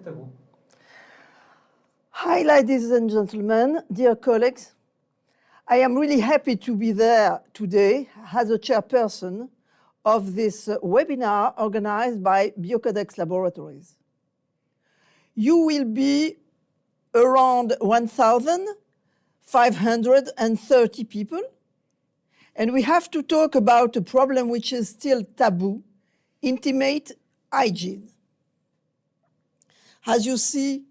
C'est à vous. Hi, ladies and gentlemen, dear colleagues. I am really happy to be there today as a chairperson of this webinar organized by Biocodex Laboratories. You will be around 1,530 people, and we have to talk about a problem which is still taboo, intimate hygiene. As you see,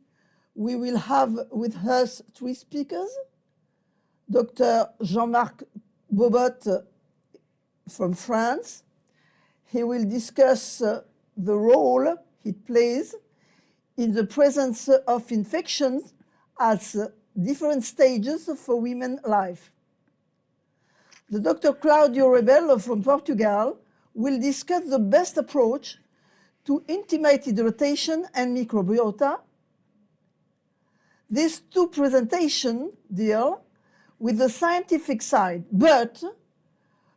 we will have with us three speakers. Dr. Jean-Marc Bobot from France. He will discuss the role it plays in the presence of infections at different stages for women's life. The Dr. Claudio Rebelo from Portugal will discuss the best approach to intimate hydration and microbiota. These two presentations deal with the scientific side, but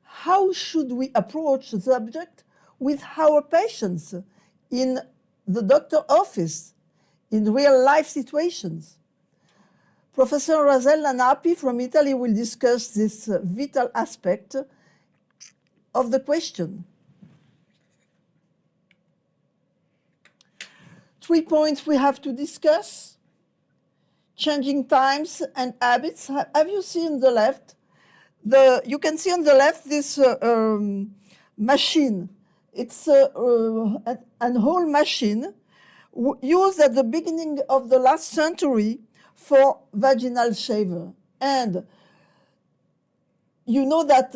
how should we approach the subject with our patients in the doctor's office, in real life situations? Professor Razel Lanapi from Italy will discuss this vital aspect of the question. 3 points we have to discuss. Changing times and habits. Have you seen the left? You can see on the left this machine. It's an whole machine used at the beginning of the last century for vaginal shaver. And you know that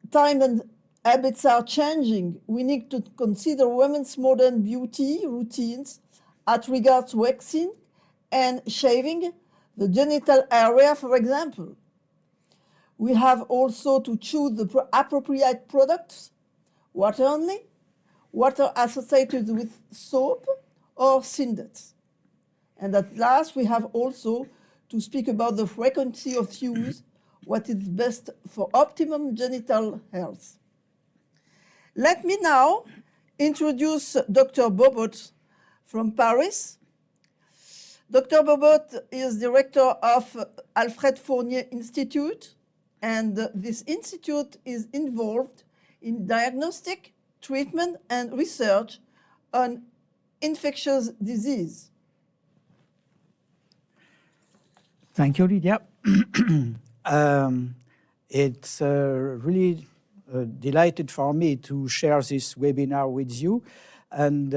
time and habits are changing. We need to consider women's modern beauty routines as regards waxing and shaving the genital area, for example. We have also to choose the appropriate products, water only, water associated with soap or synthets. And at last, we have also to speak about the frequency of use, what is best for optimum genital health. Let me now introduce Dr. Bobot from Paris. Dr. Bobot is director of Alfred Fournier Institute, and this institute is involved in diagnostic, treatment, and research on infectious disease. Thank you, Lydia. It's really delighted for me to share this webinar with you, and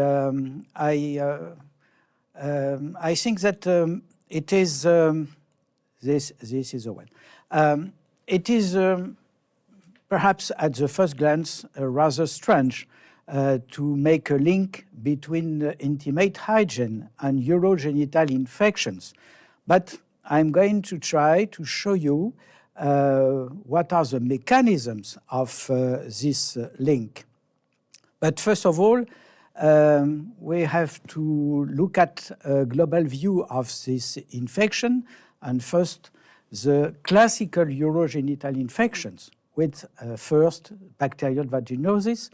I think that it is this is a one. It is perhaps at the first glance rather strange to make a link between intimate hygiene and urogenital infections, but I'm going to try to show you what are the mechanisms of this link. But first of all, we have to look at a global view of this infection, and first the classical urogenital infections with first bacterial vaginosis,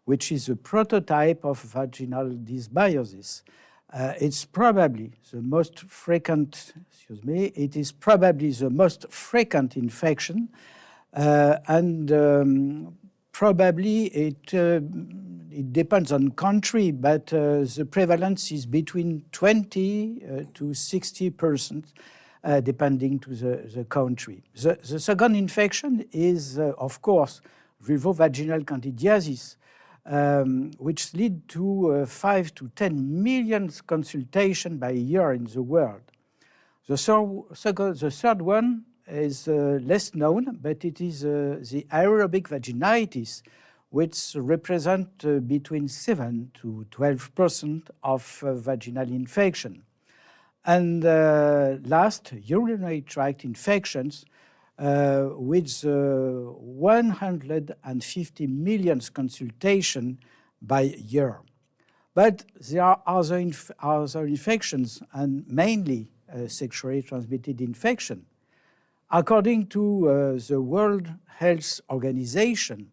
which is a prototype of vaginal dysbiosis. It's probably the most frequent, it is probably the most frequent infection, and probably it depends on country, but the prevalence is between 20 to 60%, depending to the country. The second infection is, of course, vulvovaginal candidiasis, which lead to 5 to 10 million consultations by year in the world. The third one is less known, but it is the aerobic vaginitis, which represent between 7 to 12% of vaginal infection. And last, urinary tract infections with 150 million consultations by year. But there are other infections, and mainly sexually transmitted infection. According to the World Health Organization,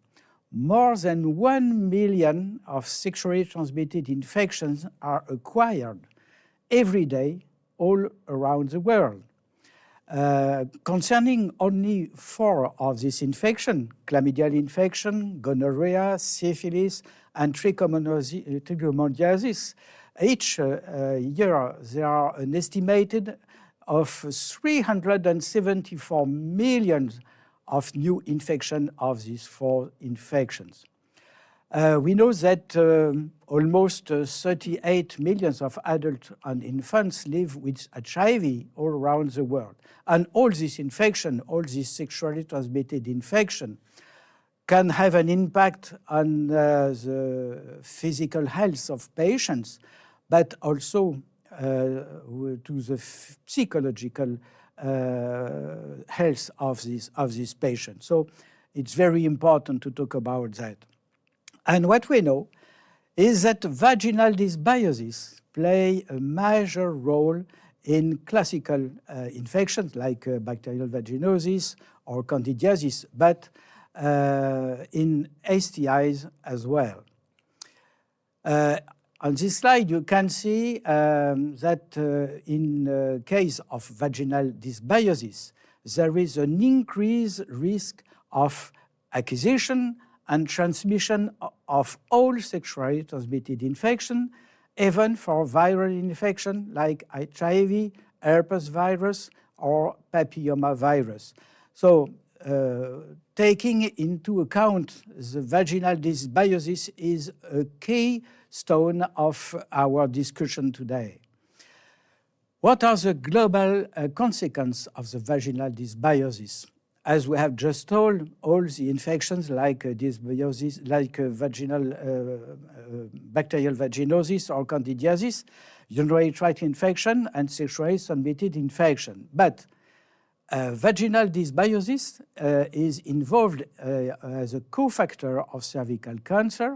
more than 1 million of sexually transmitted infections are acquired every day all around the world. Concerning only 4 of these infections, chlamydial infection, gonorrhea, syphilis, and trichomoniasis, each year there are an estimated of 374 million of new infections of these 4 infections. We know that almost 38 million of adults and infants live with HIV all around the world. And all these infections, all these sexually transmitted infections, can have an impact on the physical health of patients, but also to the psychological health of these patients. So it's very important to talk about that. And what we know is that vaginal dysbiosis play a major role in classical infections like bacterial vaginosis or candidiasis, but in STIs as well. On this slide, you can see that in case of vaginal dysbiosis, there is an increased risk of acquisition and transmission of all sexually transmitted infection, even for viral infection like HIV, herpes virus, or papillomavirus. So, taking into account the vaginal dysbiosis is a keystone of our discussion today. What are the global consequences of the vaginal dysbiosis? As we have just told, all the infections like dysbiosis, like vaginal bacterial vaginosis or candidiasis, urinary tract infection, and sexually transmitted infection. But vaginal dysbiosis is involved as a cofactor of cervical cancer.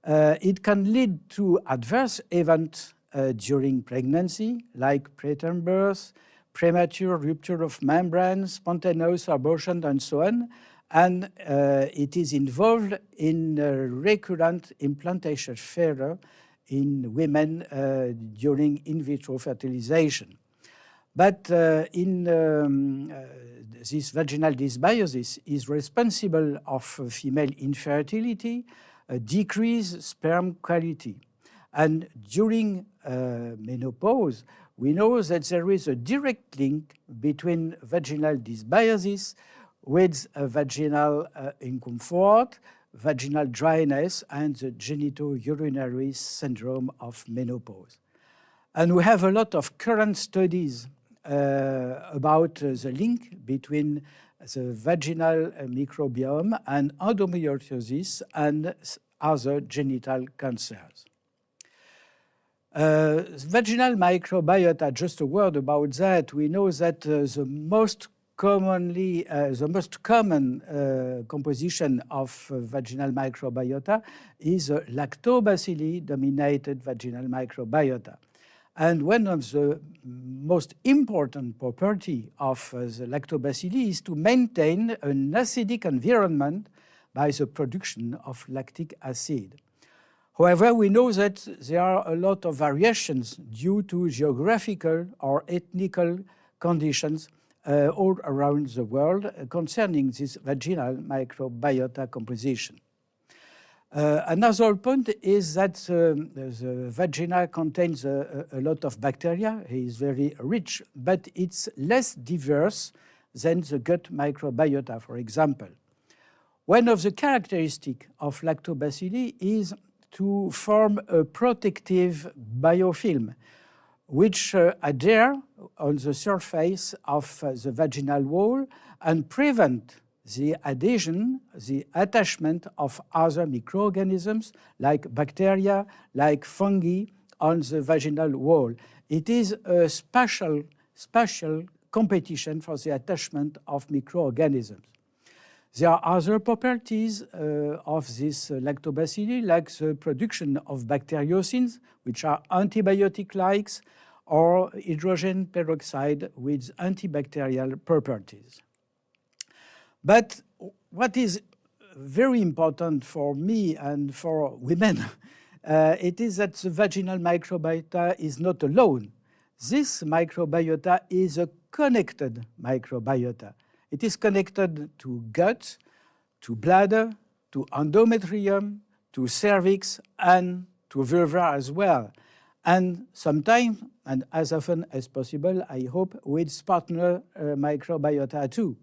It can lead to adverse events during pregnancy, like preterm birth, premature rupture of membranes, spontaneous abortion, and so on. And it is involved in recurrent implantation failure in women during in vitro fertilization. But this vaginal dysbiosis is responsible of female infertility, decreased sperm quality. And during menopause, we know that there is a direct link between vaginal dysbiosis with vaginal discomfort, vaginal dryness, and the genitourinary syndrome of menopause. And we have a lot of current studies about the link between the vaginal microbiome and endometriosis and other genital cancers. Vaginal microbiota, just a word about that. We know that the most common composition of vaginal microbiota is lactobacilli-dominated vaginal microbiota. And one of the most important property of the lactobacilli is to maintain an acidic environment by the production of lactic acid. However, we know that there are a lot of variations due to geographical or ethnical conditions all around the world concerning this vaginal microbiota composition. Another point is that the vagina contains a lot of bacteria. It is very rich, but it's less diverse than the gut microbiota, for example. One of the characteristics of lactobacilli is to form a protective biofilm, which adhere on the surface of the vaginal wall and prevent the adhesion, the attachment of other microorganisms like bacteria, like fungi on the vaginal wall. It is a spatial competition for the attachment of microorganisms. There are other properties of this lactobacilli, like the production of bacteriocins, which are antibiotic-like, or hydrogen peroxide with antibacterial properties. But what is very important for me and for women it is that the vaginal microbiota is not alone. This microbiota is a connected microbiota. It is connected to gut, to bladder, to endometrium, to cervix, and to vulva as well. And sometimes, and as often as possible, I hope, with partner microbiota too.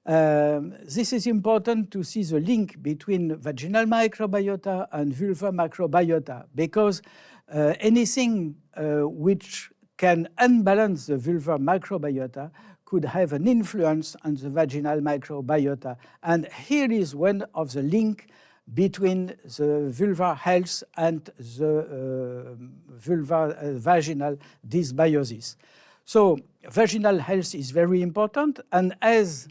This is important to see the link between vaginal microbiota and vulvar microbiota, because anything which can unbalance the vulvar microbiota could have an influence on the vaginal microbiota. And here is one of the link between the vulvar health and the vaginal dysbiosis. So vaginal health is very important, and as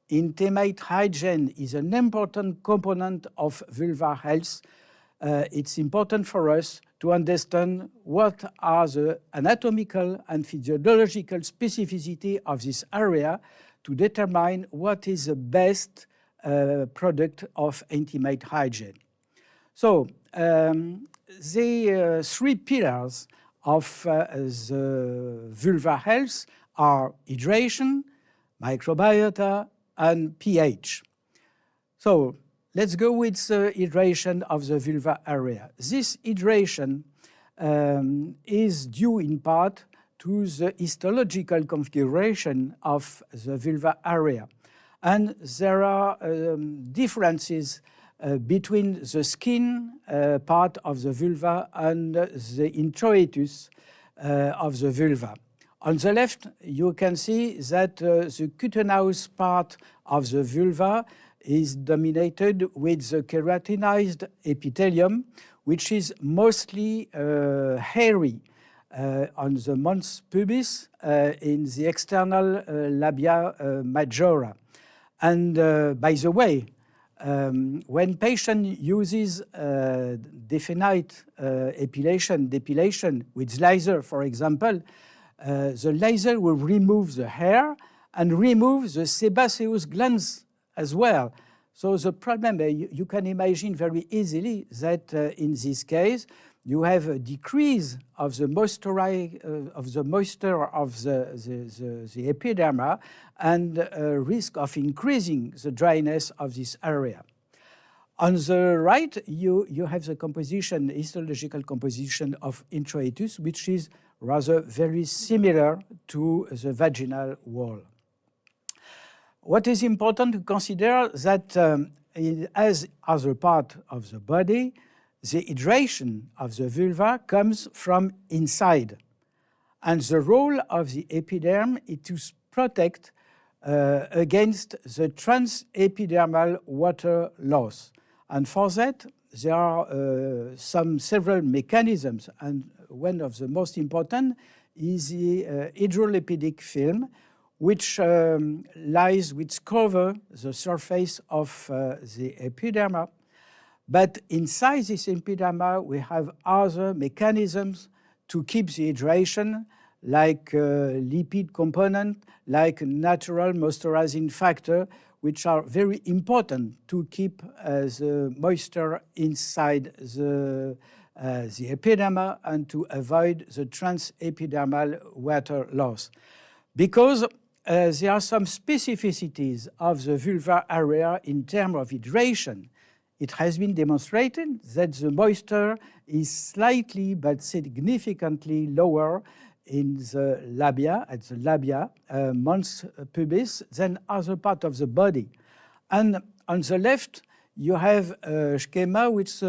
intimate hygiene is an important component of vulvar health, it's important for us to understand what are the anatomical and physiological specificity of this area to determine what is the best product of intimate hygiene. So the three pillars of the vulvar health are hydration, microbiota, and pH. So let's go with the hydration of the vulva area. This hydration is due in part to the histological configuration of the vulva area. And there are differences between the skin part of the vulva and the introitus of the vulva. On the left, you can see that the cutaneous part of the vulva is dominated with the keratinized epithelium, which is mostly hairy on the mons pubis in the external labia majora. And by the way, when patient uses definite depilation with laser, for example, the laser will remove the hair and remove the sebaceous glands as well. So the problem, you can imagine very easily that in this case, you have a decrease of the moisture of the epiderma and a risk of increasing the dryness of this area. On the right, you have the composition, histological composition of introitus, which is rather very similar to the vaginal wall. What is important to consider that as other part of the body, the hydration of the vulva comes from inside. And the role of the epiderm is to protect against the transepidermal water loss. And for that, there are several mechanisms, and one of the most important is the hydrolipidic film, which cover the surface of the epiderma. But inside this epiderma, we have other mechanisms to keep the hydration, like lipid component, like natural moisturizing factor, which are very important to keep the moisture inside the epiderma and to avoid the transepidermal water loss. Because there are some specificities of the vulvar area in terms of hydration. It has been demonstrated that the moisture is slightly but significantly lower in the labia, at the labia, mons pubis, than other part of the body. And on the left, you have a schema which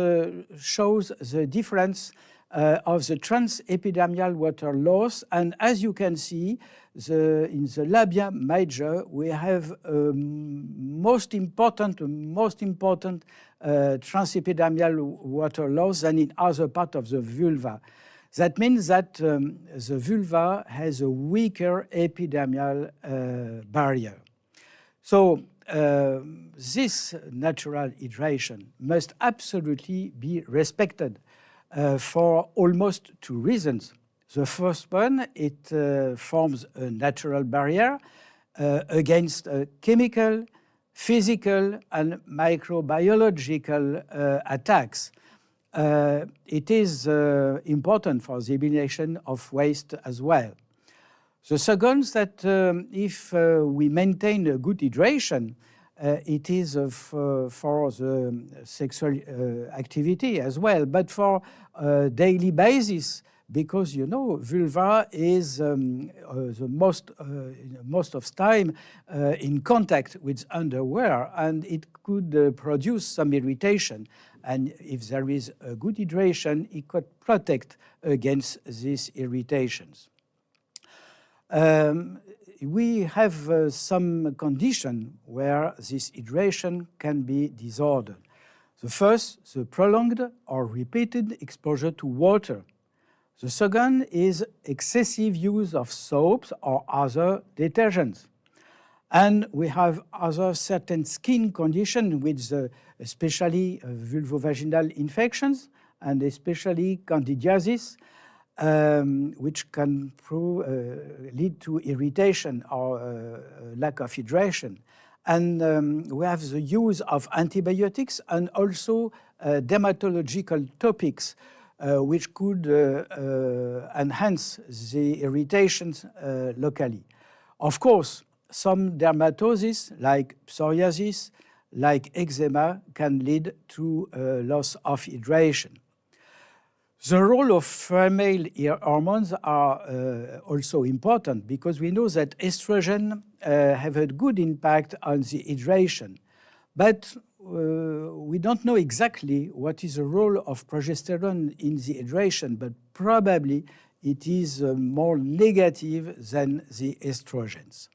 shows the difference of the transepidermal water loss. And as you can see, in the labia major, we have most important transepidermal water loss than in other part of the vulva. That means that the vulva has a weaker epidermal barrier. So this natural hydration must absolutely be respected for almost two reasons. The first one, it forms a natural barrier against chemical, physical, and microbiological attacks. it is important for the elimination of waste as well. The second, that if we maintain a good hydration, it is for the sexual activity as well, but for daily basis, because vulva is the most of time in contact with underwear, and it could produce some irritation. And if there is a good hydration, it could protect against these irritations. We have some condition where this hydration can be disordered. The first, the prolonged or repeated exposure to water. The second is excessive use of soaps or other detergents. And we have other certain skin conditions with especially vulvovaginal infections and especially candidiasis, which can lead to irritation or lack of hydration. And we have the use of antibiotics and also dermatological topics, which could enhance the irritations locally. Of course, some dermatosis, like psoriasis, like eczema, can lead to loss of hydration. The role of female hormones are also important, because we know that estrogen have a good impact on the hydration. But we don't know exactly what is the role of progesterone in the hydration, but probably it is more negative than the estrogens.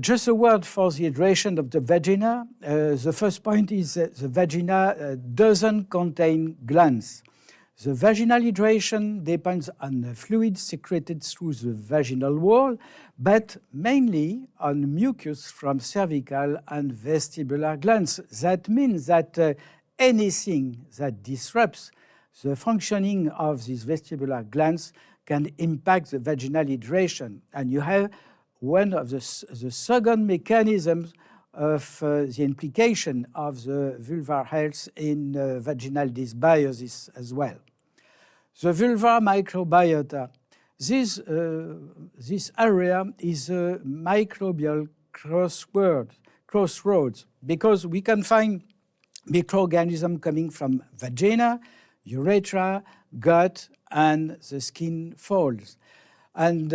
Just a word for the hydration of the vagina. The first point is that the vagina doesn't contain glands. The vaginal hydration depends on the fluid secreted through the vaginal wall, but mainly on mucus from cervical and vestibular glands. That means that anything that disrupts the functioning of these vestibular glands can impact the vaginal hydration. And you have one of the second mechanisms of the implication of the vulvar health in vaginal dysbiosis as well. The vulvar microbiota. This area is a microbial crossroads, because we can find microorganisms coming from vagina, urethra, gut, and the skin folds. And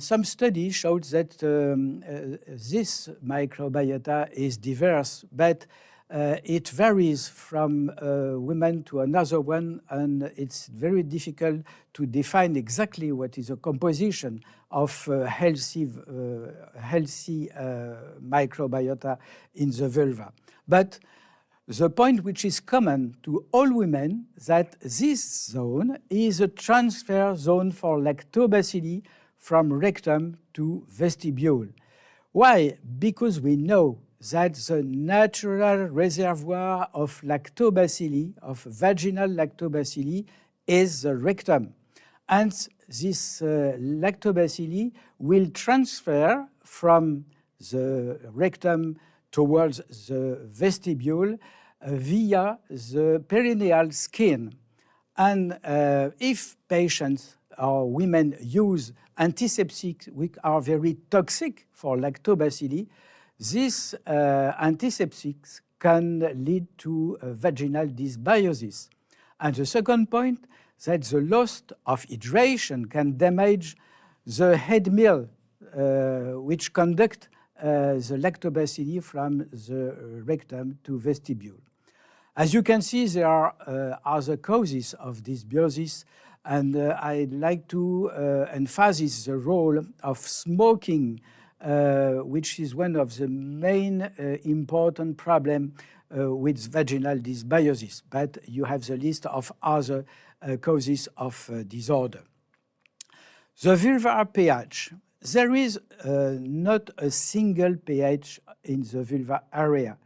some studies showed that this microbiota is diverse, but it varies from women to another one, and it's very difficult to define exactly what is the composition of healthy microbiota in the vulva. But the point which is common to all women, that this zone is a transfer zone for lactobacilli from rectum to vestibule. Why? Because we know that the natural reservoir of lactobacilli, of vaginal lactobacilli, is the rectum. And this lactobacilli will transfer from the rectum towards the vestibule via the perineal skin. And if patients or women use antiseptics which are very toxic for lactobacilli, these antiseptics can lead to vaginal dysbiosis. And the second point, that the loss of hydration can damage the head mill, which conduct the lactobacilli from the rectum to vestibule. As you can see, there are other causes of dysbiosis, and I'd like to emphasize the role of smoking, which is one of the main important problems with vaginal dysbiosis. But you have the list of other causes of disorder. The vulvar pH. There is not a single pH in the vulvar area,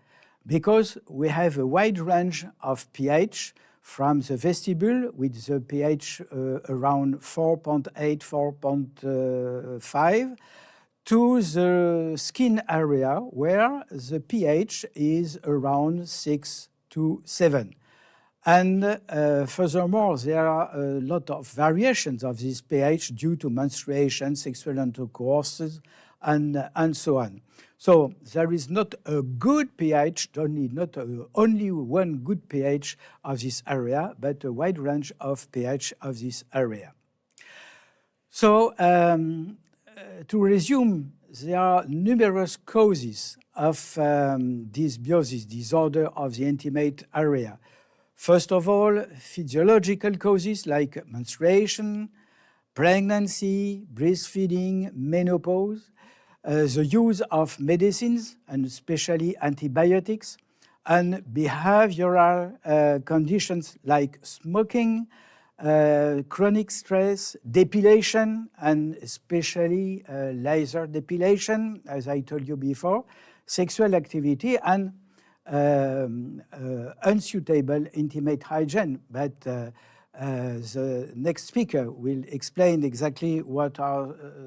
because we have a wide range of pH from the vestibule with the pH around 4.8, 4.5, to the skin area where the pH is around 6 to 7. And furthermore, there are a lot of variations of this pH due to menstruation, sexual intercourses, and so on. So there is not a good pH, only one good pH of this area, but a wide range of pH of this area. So to resume, there are numerous causes of dysbiosis, disorder of the intimate area. First of all, physiological causes like menstruation, pregnancy, breastfeeding, menopause, the use of medicines, and especially antibiotics, and behavioral conditions like smoking, chronic stress, depilation, and especially laser depilation, as I told you before, sexual activity, and unsuitable intimate hygiene. But the next speaker will explain exactly what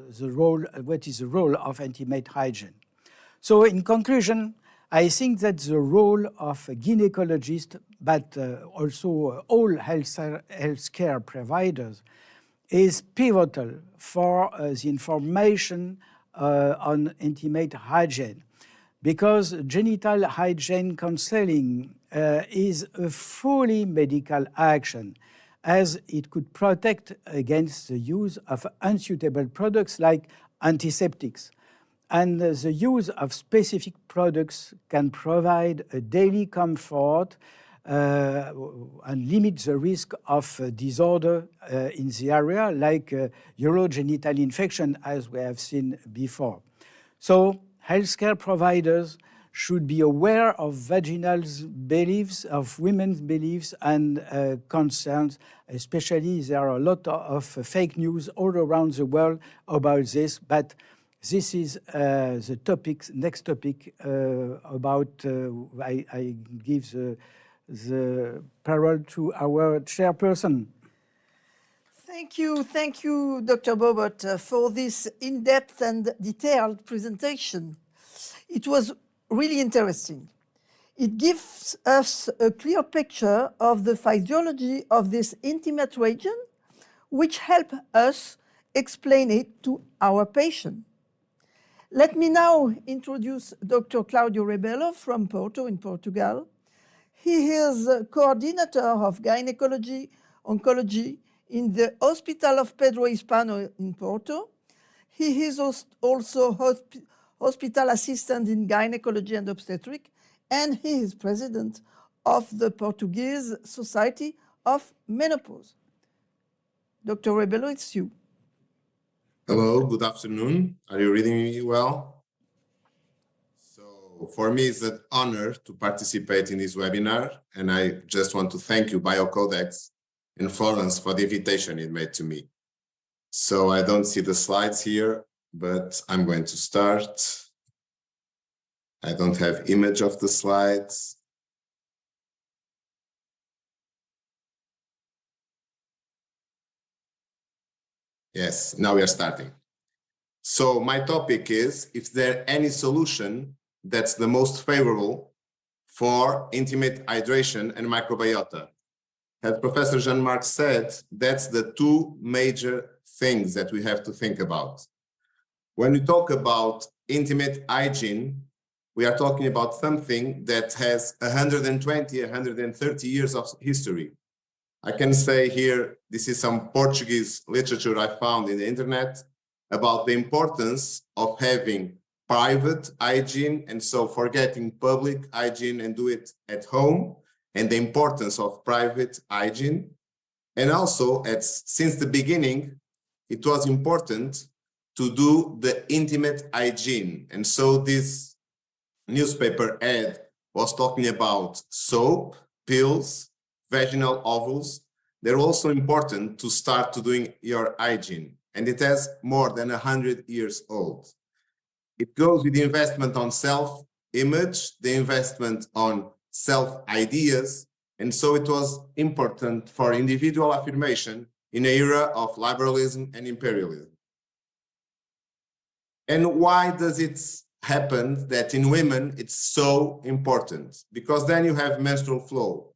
is the role of intimate hygiene. So in conclusion, I think that the role of a gynecologist, but also all healthcare providers, is pivotal for the information on intimate hygiene, because genital hygiene counseling is a fully medical action, as it could protect against the use of unsuitable products like antiseptics. And the use of specific products can provide a daily comfort and limit the risk of disorder in the area, like urogenital infection, as we have seen before. So healthcare providers should be aware of vaginal beliefs, of women's beliefs and concerns. Especially, there are a lot of fake news all around the world about this, but this is the next topic about, I give the parole to our chairperson. Thank you, Dr. Bobot, for this in-depth and detailed presentation. It was really interesting. It gives us a clear picture of the physiology of this intimate region, which help us explain it to our patient. Let me now introduce Dr. Claudio Rebelo from Porto in Portugal. He is coordinator of gynecology oncology in the Hospital of Pedro Hispano in Porto. He is also hospital assistant in gynecology and obstetric, and he is president of the Portuguese Society of Menopause. Dr. Rebelo, it's you. Hello, good afternoon. Are you reading me well? So for me, it's an honor to participate in this webinar, and I just want to thank you, Biocodex and Florence, for the invitation it made to me. So I don't see the slides here, but I'm going to start. I don't have image of the slides. Yes, now we are starting. So my topic is, is there any solution that's the most favorable for intimate hydration and microbiota? As Professor Jean-Marc said, that's the two major things that we have to think about. When we talk about intimate hygiene, we are talking about something that has 120, 130 years of history. I can say here, this is some Portuguese literature I found in the internet about the importance of having private hygiene, and so forgetting public hygiene and do it at home, and the importance of private hygiene. And also, since the beginning, it was important to do the intimate hygiene. And so this newspaper ad was talking about soap, pills, vaginal ovules. They're also important to start to doing your hygiene, and it has more than 100 years old. It goes with the investment on self-image, the investment on self-ideas, and so it was important for individual affirmation in an era of liberalism and imperialism. And why does it happen that in women it's so important? Because then you have menstrual flow.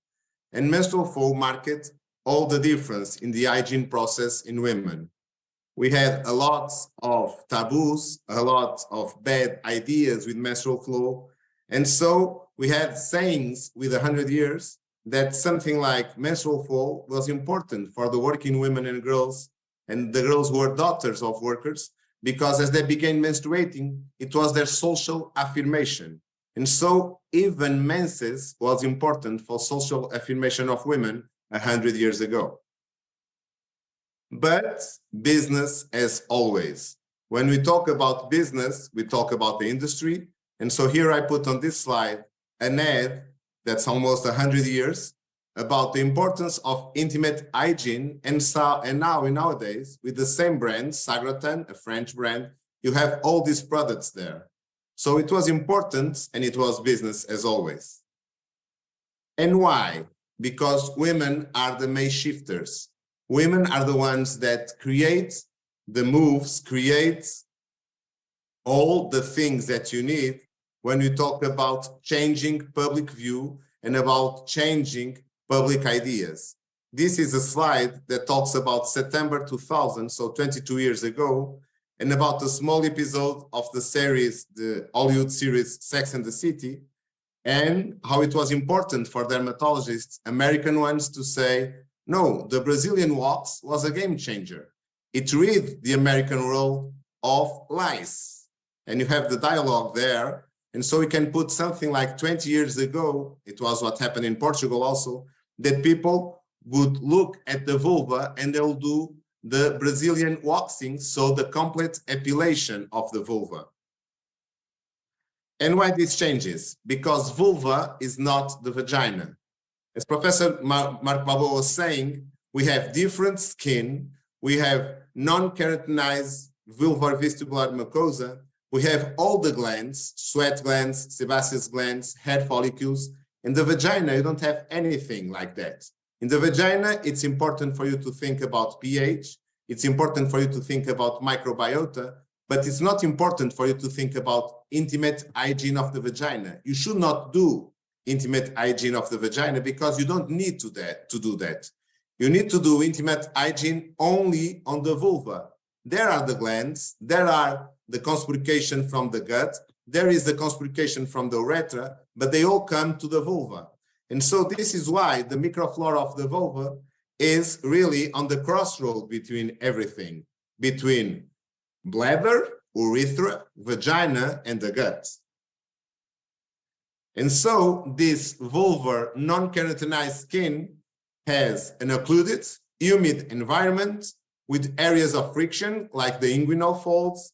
and menstrual flow marked all the difference in the hygiene process in women. We had a lot of taboos, a lot of bad ideas with menstrual flow. And so we had sayings with 100 years that something like menstrual flow was important for the working women and girls, and the girls who were daughters of workers, because as they began menstruating, it was their social affirmation. And so even menses was important for social affirmation of women 100 years ago. But business, as always, when we talk about business, we talk about the industry. And so here I put on this slide an ad that's almost 100 years about the importance of intimate hygiene. And nowadays, with the same brand, Sagrotan, a French brand, you have all these products there. So it was important, and it was business as always. And why? Because women are the main shifters. Women are the ones that create the moves, create all the things that you need when we talk about changing public view and about changing public ideas. This is a slide that talks about September 2000, so 22 years ago, and about a small episode of the series, the Hollywood series Sex and the City, and how it was important for dermatologists, American ones, to say, no, the Brazilian wax was a game changer. It rid the American world of lice. And you have the dialogue there. And so we can put something like 20 years ago, it was what happened in Portugal also, that people would look at the vulva and they'll do the Brazilian waxing, so the complete epilation of the vulva. And why this changes? Because vulva is not the vagina. As Professor Mark Balboa was saying, we have different skin, we have non-keratinized vulvar vestibular mucosa, we have all the glands, sweat glands, sebaceous glands, hair follicles. In the vagina, you don't have anything like that. In the vagina, it's important for you to think about pH, it's important for you to think about microbiota, but it's not important for you to think about intimate hygiene of the vagina. You should not do intimate hygiene of the vagina because you don't need to do that. You need to do intimate hygiene only on the vulva. There are the glands, there are the conspurcation from the gut, there is the conspurcation from the urethra, but they all come to the vulva. And so this is why the microflora of the vulva is really on the crossroad between everything, between bladder, urethra, vagina, and the gut. And so this vulvar non-keratinized skin has an occluded, humid environment with areas of friction like the inguinal folds,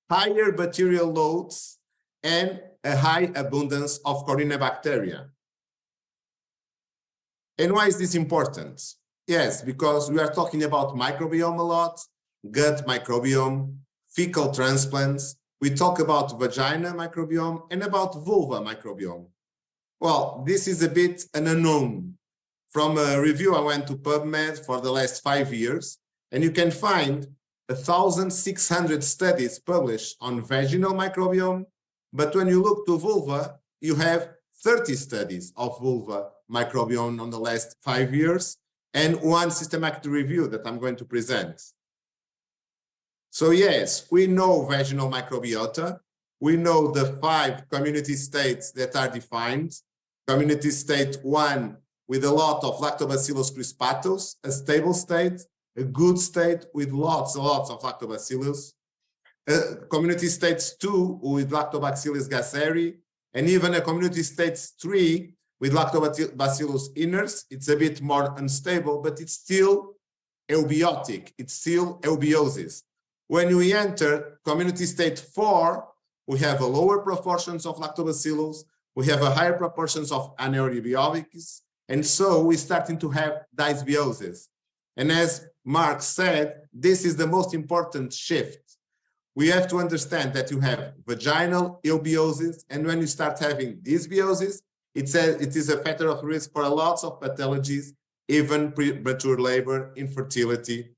higher bacterial loads, and a high abundance of Corynebacteria. And why is this important? Yes, because we are talking about microbiome a lot, gut microbiome, fecal transplants. We talk about vagina microbiome and about vulva microbiome. Well, this is a bit an unknown. From a review, I went to PubMed for the last 5 years, and you can find 1,600 studies published on vaginal microbiome. But when you look to vulva, you have 30 studies of vulva microbiome on the last 5 years, and one systematic review that I'm going to present. So yes, we know vaginal microbiota. We know the 5 community states that are defined. Community state 1 with a lot of Lactobacillus crispatus, a stable state, a good state with lots of Lactobacillus. Community states 2 with Lactobacillus gasseri, and even a community states 3 with Lactobacillus iners. It's a bit more unstable, but it's still eubiotic. It's still eubiosis. When we enter community state 4, we have a lower proportions of Lactobacillus, we have a higher proportions of anaerobiotics, and so we're starting to have dysbiosis. And as Mark said, this is the most important shift. We have to understand that you have vaginal eubiosis, and when you start having dysbiosis, it is a factor of risk for lots of pathologies, even premature labor, infertility,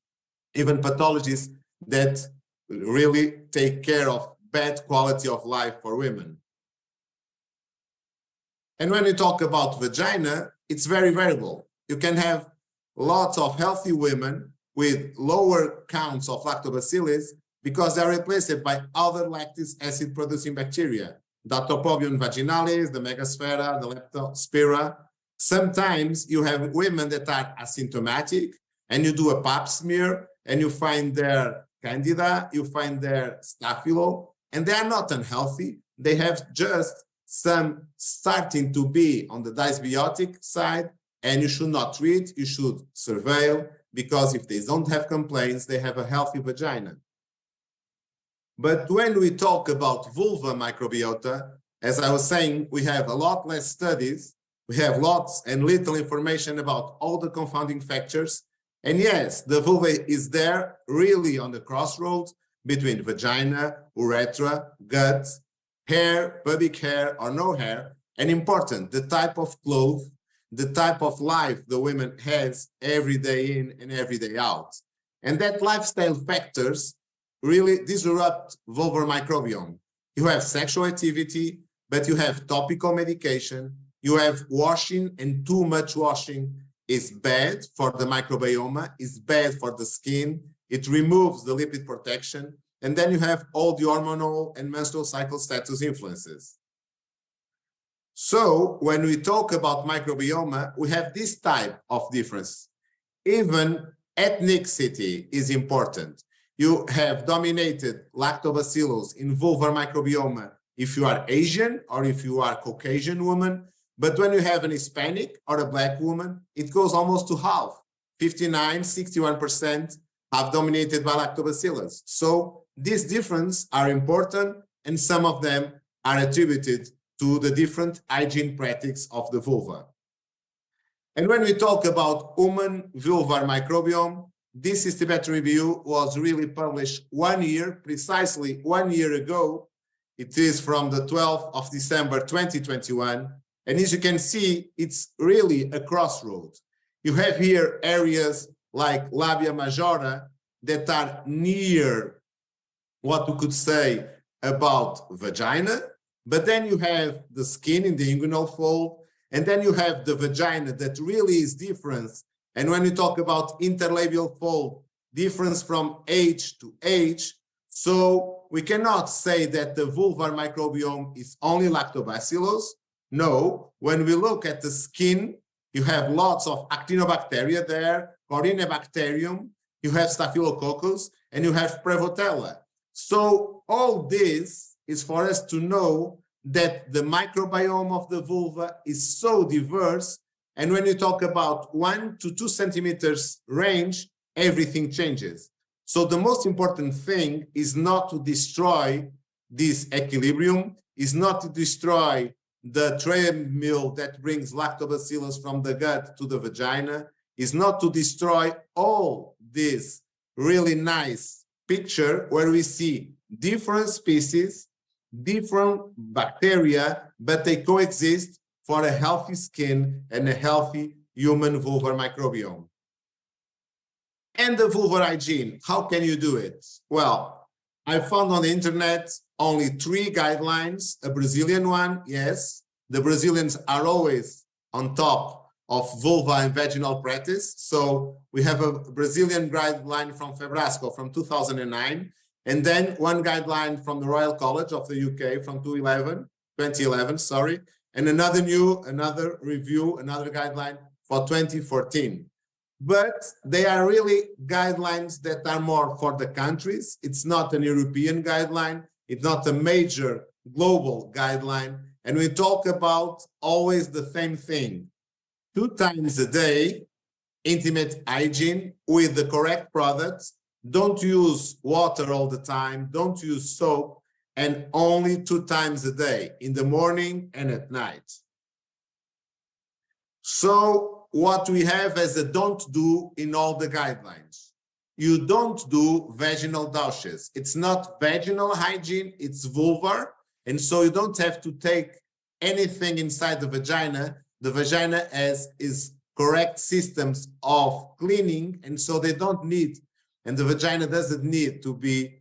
even pathologies that really take care of bad quality of life for women. And when we talk about vagina, it's very variable. You can have lots of healthy women with lower counts of lactobacillus because they're replaced by other lactic acid producing bacteria, Dactylopobium vaginalis, the Megasphaera, the Leptospira. Sometimes you have women that are asymptomatic and you do a pap smear and you find their Candida, you find their Staphylo, and they are not unhealthy. They have just some starting to be on the dysbiotic side, and you should not treat, you should surveil, because if they don't have complaints, they have a healthy vagina. But when we talk about vulva microbiota, as I was saying, we have a lot less studies, we have lots and little information about all the confounding factors. And yes, the vulva is there really on the crossroads between vagina, urethra, gut, hair, pubic hair or no hair, and important, the type of clothes, the type of life the woman has every day in and every day out. And that lifestyle factors really disrupt vulvar microbiome. You have sexual activity, but you have topical medication, you have washing, and too much washing is bad for the microbiome, is bad for the skin, it removes the lipid protection, and then you have all the hormonal and menstrual cycle status influences. So when we talk about microbiome, we have this type of difference. Even ethnicity is important. You have dominated lactobacillus in vulvar microbiome if you are Asian or if you are Caucasian woman. But when you have an Hispanic or a Black woman, it goes almost to half. 59, 61% are dominated by lactobacillus. So these differences are important, and some of them are attributed to the different hygiene practices of the vulva. And when we talk about human vulvar microbiome, this systematic review was really published precisely 1 year ago. It is from the 12th of December 2021. And as you can see, it's really a crossroad. You have here areas like labia majora that are near what we could say about vagina, but then you have the skin in the inguinal fold, and then you have the vagina that really is different. And when we talk about interlabial fold, difference from age to age, so we cannot say that the vulvar microbiome is only lactobacillus. No, when we look at the skin, you have lots of actinobacteria there, Corynebacterium, you have Staphylococcus, and you have Prevotella. So all this is for us to know that the microbiome of the vulva is so diverse. And when you talk about 1 to 2 centimeters range, everything changes. So the most important thing is not to destroy this equilibrium, is not to destroy the treadmill that brings lactobacillus from the gut to the vagina, is not to destroy all this really nice picture where we see different species, different bacteria, but they coexist for a healthy skin and a healthy human vulvar microbiome. And the vulvar hygiene, how can you do it? Well, I found on the internet only 3 guidelines, a Brazilian one, yes. The Brazilians are always on top of vulva and vaginal practice. So we have a Brazilian guideline from Febrasco from 2009, and then one guideline from the Royal College of the UK from 2011, sorry, and another review, another guideline for 2014. But they are really guidelines that are more for the countries. It's not an European guideline. It's not a major global guideline. And we talk about always the same thing. 2 times a day, intimate hygiene with the correct products. Don't use water all the time. Don't use soap. And only 2 times a day, in the morning and at night. So what we have as a don't do in all the guidelines. You don't do vaginal douches. It's not vaginal hygiene, it's vulvar. And so you don't have to take anything inside the vagina. The vagina is correct systems of cleaning. And so they don't need, and the vagina doesn't need to be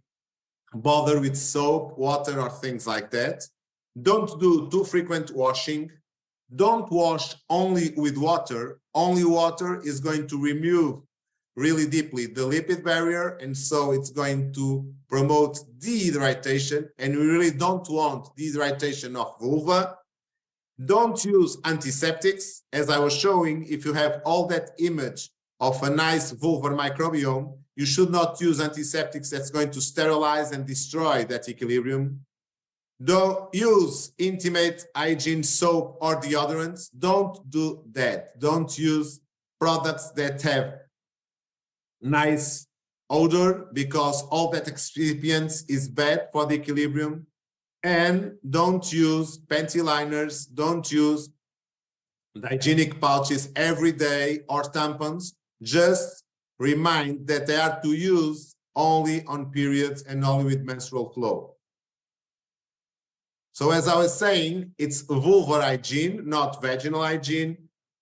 bothered with soap, water, or things like that. Don't do too frequent washing. don't wash only with water. Only water is going to remove really deeply the lipid barrier, and so it's going to promote dehydration, and we really don't want dehydration of vulva. Don't use antiseptics. As I was showing, if you have all that image of a nice vulvar microbiome, you should not use antiseptics that's going to sterilize and destroy that equilibrium. Don't use intimate hygiene soap or deodorants. Don't do that. Don't use products that have nice odor, because all that excipients is bad for the equilibrium. And don't use panty liners, don't use hygienic pouches every day or tampons. Just remind that they are to use only on periods and only with menstrual flow. So as I was saying, it's vulvar hygiene, not vaginal hygiene.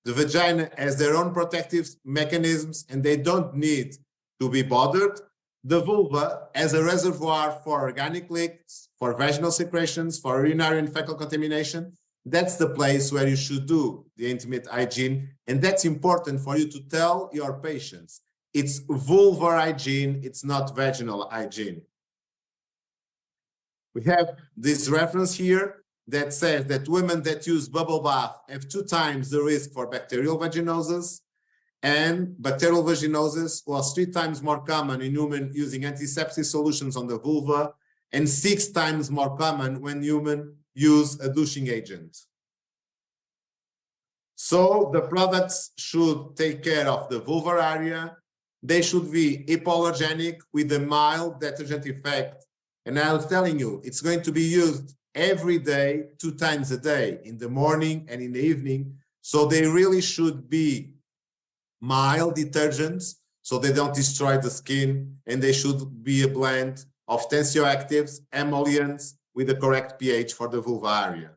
The vagina has their own protective mechanisms and they don't need to be bothered. The vulva as a reservoir for organic leaks, for vaginal secretions, for urinary and fecal contamination. That's the place where you should do the intimate hygiene. And that's important for you to tell your patients. It's vulvar hygiene, it's not vaginal hygiene. We have this reference here that says that women that use bubble bath have 2 times the risk for bacterial vaginosis, and bacterial vaginosis was 3 times more common in women using antiseptic solutions on the vulva, and 6 times more common when women use a douching agent. So the products should take care of the vulvar area. They should be hypoallergenic with a mild detergent effect. And I was telling you, it's going to be used every day, 2 times a day, in the morning and in the evening. So they really should be mild detergents, so they don't destroy the skin, and they should be a blend of tensioactives, emollients, with the correct pH for the vulva area.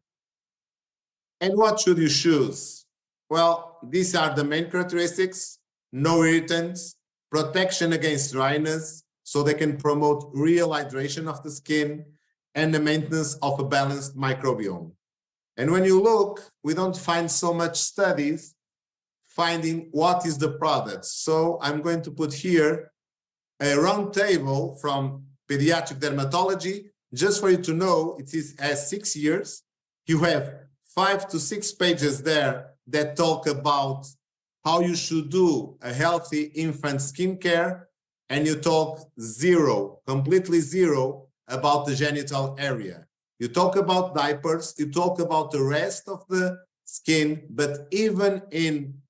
And what should you choose? Well, these are the main characteristics: no irritants, protection against dryness, so they can promote real hydration of the skin, and the maintenance of a balanced microbiome. And when you look, we don't find so much studies finding what is the product. So I'm going to put here a round table from pediatric dermatology, just for you to know. It has 6 years. You have 5 to 6 pages there that talk about how you should do a healthy infant skincare, and you talk zero, completely zero, about the genital area. You talk about diapers, you talk about the rest of the skin, but even in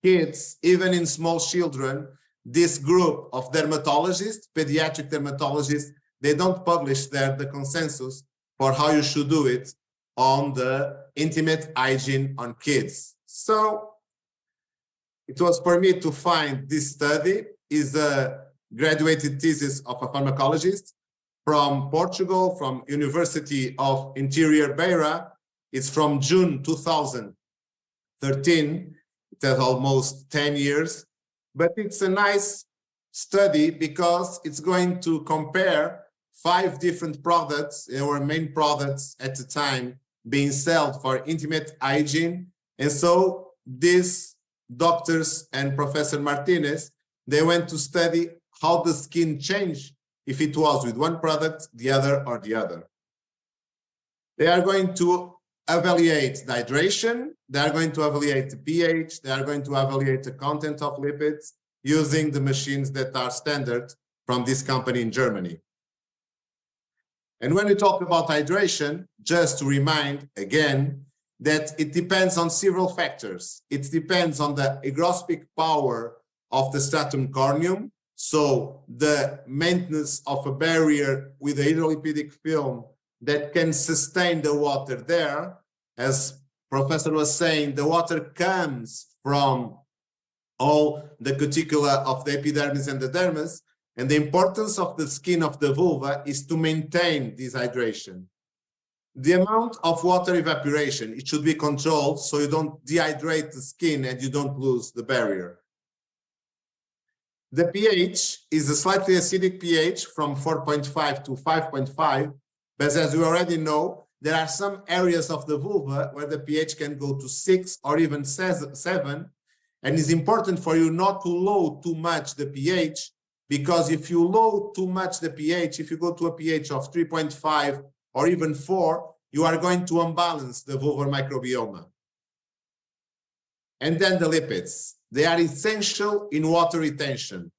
kids, even in small children, this group of dermatologists, pediatric dermatologists, they don't publish there the consensus for how you should do it on the intimate hygiene on kids. So it was for me to find this study. Is a graduated thesis of a pharmacologist from Portugal, from University of Interior Beira. It's from June 2013. It has almost 10 years, but it's a nice study because it's going to compare 5 different products, our main products at the time being sold for intimate hygiene. And so these doctors and Professor Martinez, they went to study how the skin changed if it was with one product, the other, or the other. They are going to evaluate the hydration, they are going to evaluate the pH, they are going to evaluate the content of lipids using the machines that are standard from this company in Germany. And when we talk about hydration, just to remind again that it depends on several factors. It depends on the hygroscopic power of the stratum corneum, so the maintenance of a barrier with a hydrolipidic film that can sustain the water there. As Professor was saying, the water comes from all the cuticula of the epidermis and the dermis, and the importance of the skin of the vulva is to maintain this hydration. The amount of water evaporation, it should be controlled so you don't dehydrate the skin and you don't lose the barrier. The pH is a slightly acidic pH from 4.5 to 5.5, but as we already know, there are some areas of the vulva where the pH can go to 6 or even 7, and it's important for you not to load too much the pH, because if you load too much the pH, if you go to a pH of 3.5 or even 4, you are going to unbalance the vulvar microbiome. And then the lipids. They are essential in water retention.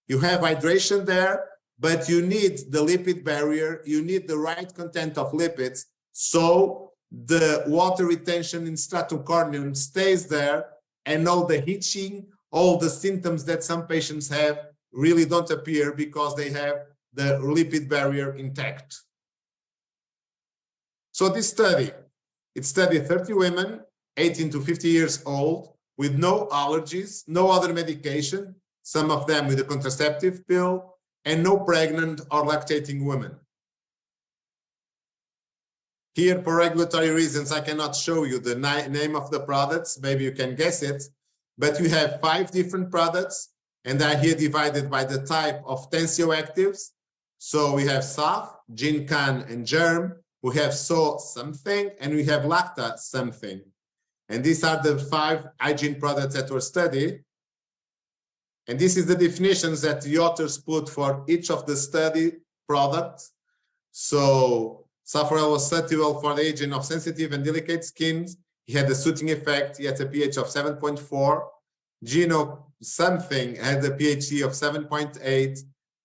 You have hydration there, but you need the lipid barrier, you need the right content of lipids, so the water retention in stratum corneum stays there, and all the itching, all the symptoms that some patients have really don't appear because they have the lipid barrier intact. So this study, it studied 30 women, 18 to 50 years old, with no allergies, no other medication, some of them with a contraceptive pill, and no pregnant or lactating women. Here, for regulatory reasons, I cannot show you the name of the products. Maybe you can guess it, but you have 5 different products, and they are here divided by the type of tensioactives. So we have SAF, Gincan, and Germ. We have So something, and we have Lacta something. And these are the 5 hygiene products that were studied. And this is the definitions that the authors put for each of the study products. So Safrel was suitable for the aging of sensitive and delicate skins. He had a soothing effect. He had a pH of 7.4. Gino something had a pH of 7.8.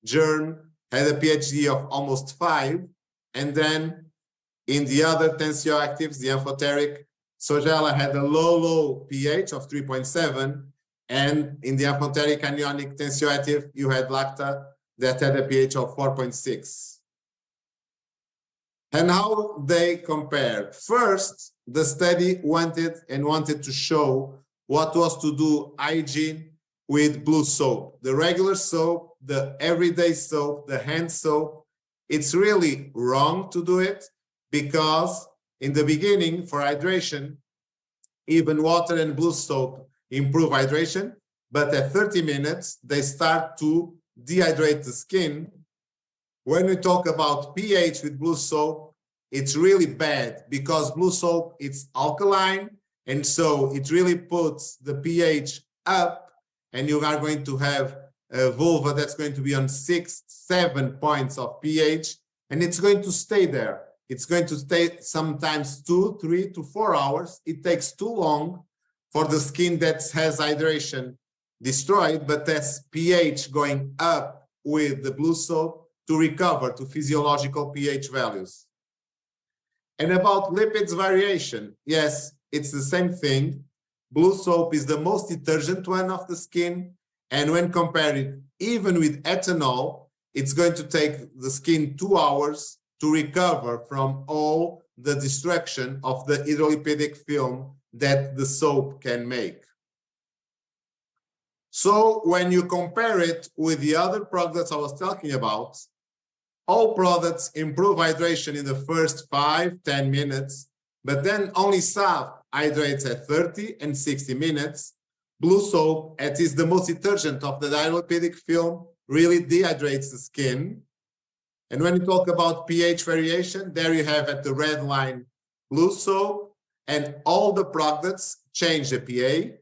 Germ had a pH of almost 5. And then in the other tensioactives, the amphoteric, Sojela had a low pH of 3.7. And in the amphoteric anionic tensioactive, you had Lacta that had a pH of 4.6. And how they compared. First, the study wanted to show what was to do hygiene with blue soap. The regular soap, the everyday soap, the hand soap, it's really wrong to do it, because in the beginning, for hydration, even water and blue soap improve hydration, but at 30 minutes, they start to dehydrate the skin. When we talk about pH with blue soap, it's really bad, because blue soap, it's alkaline, and so it really puts the pH up, and you are going to have a vulva that's going to be on 6, 7 points of pH, and it's going to stay there. It's going to stay sometimes 2, 3 to 4 hours. It takes too long for the skin that has hydration destroyed, but that's pH going up with the blue soap to recover to physiological pH values. And about lipids variation, yes, it's the same thing. Blue soap is the most detergent one of the skin, and when compared even with ethanol, it's going to take the skin 2 hours to recover from all the destruction of the hydrolipidic film that the soap can make. So when you compare it with the other products I was talking about, all products improve hydration in the first 5-10 minutes, but then only SAF hydrates at 30 and 60 minutes. Blue soap, as is the most detergent of the hydrolipidic film, really dehydrates the skin. And when you talk about pH variation, there you have at the red line blue soap, and all the products change the pH.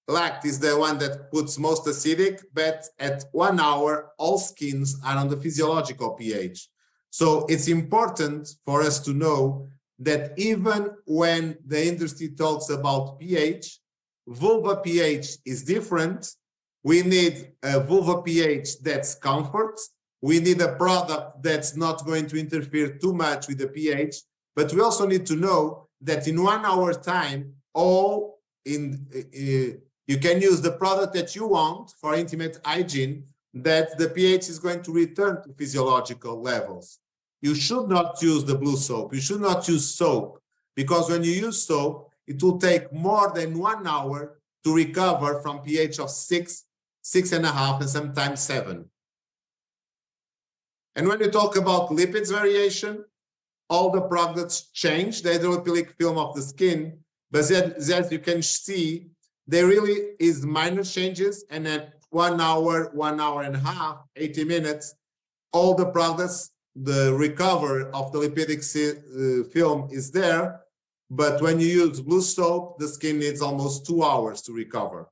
Lact is the one that puts most acidic, but at 1 hour, all skins are on the physiological pH. So it's important for us to know that even when the industry talks about pH, vulva pH is different. We need a vulva pH that's comfort. We need a product that's not going to interfere too much with the pH, but we also need to know that in 1 hour time, you can use the product that you want for intimate hygiene, that the pH is going to return to physiological levels. You should not use the blue soap. You should not use soap, because when you use soap, it will take more than 1 hour to recover from pH of 6, 6.5, and sometimes 7. And when you talk about lipids variation, all the products change the hydrophilic film of the skin, but as you can see, there really is minor changes, and at 1 hour, 1 hour and a half, 80 minutes, all the products the recovery of the lipidic film is there, but when you use blue soap, the skin needs almost 2 hours to recover.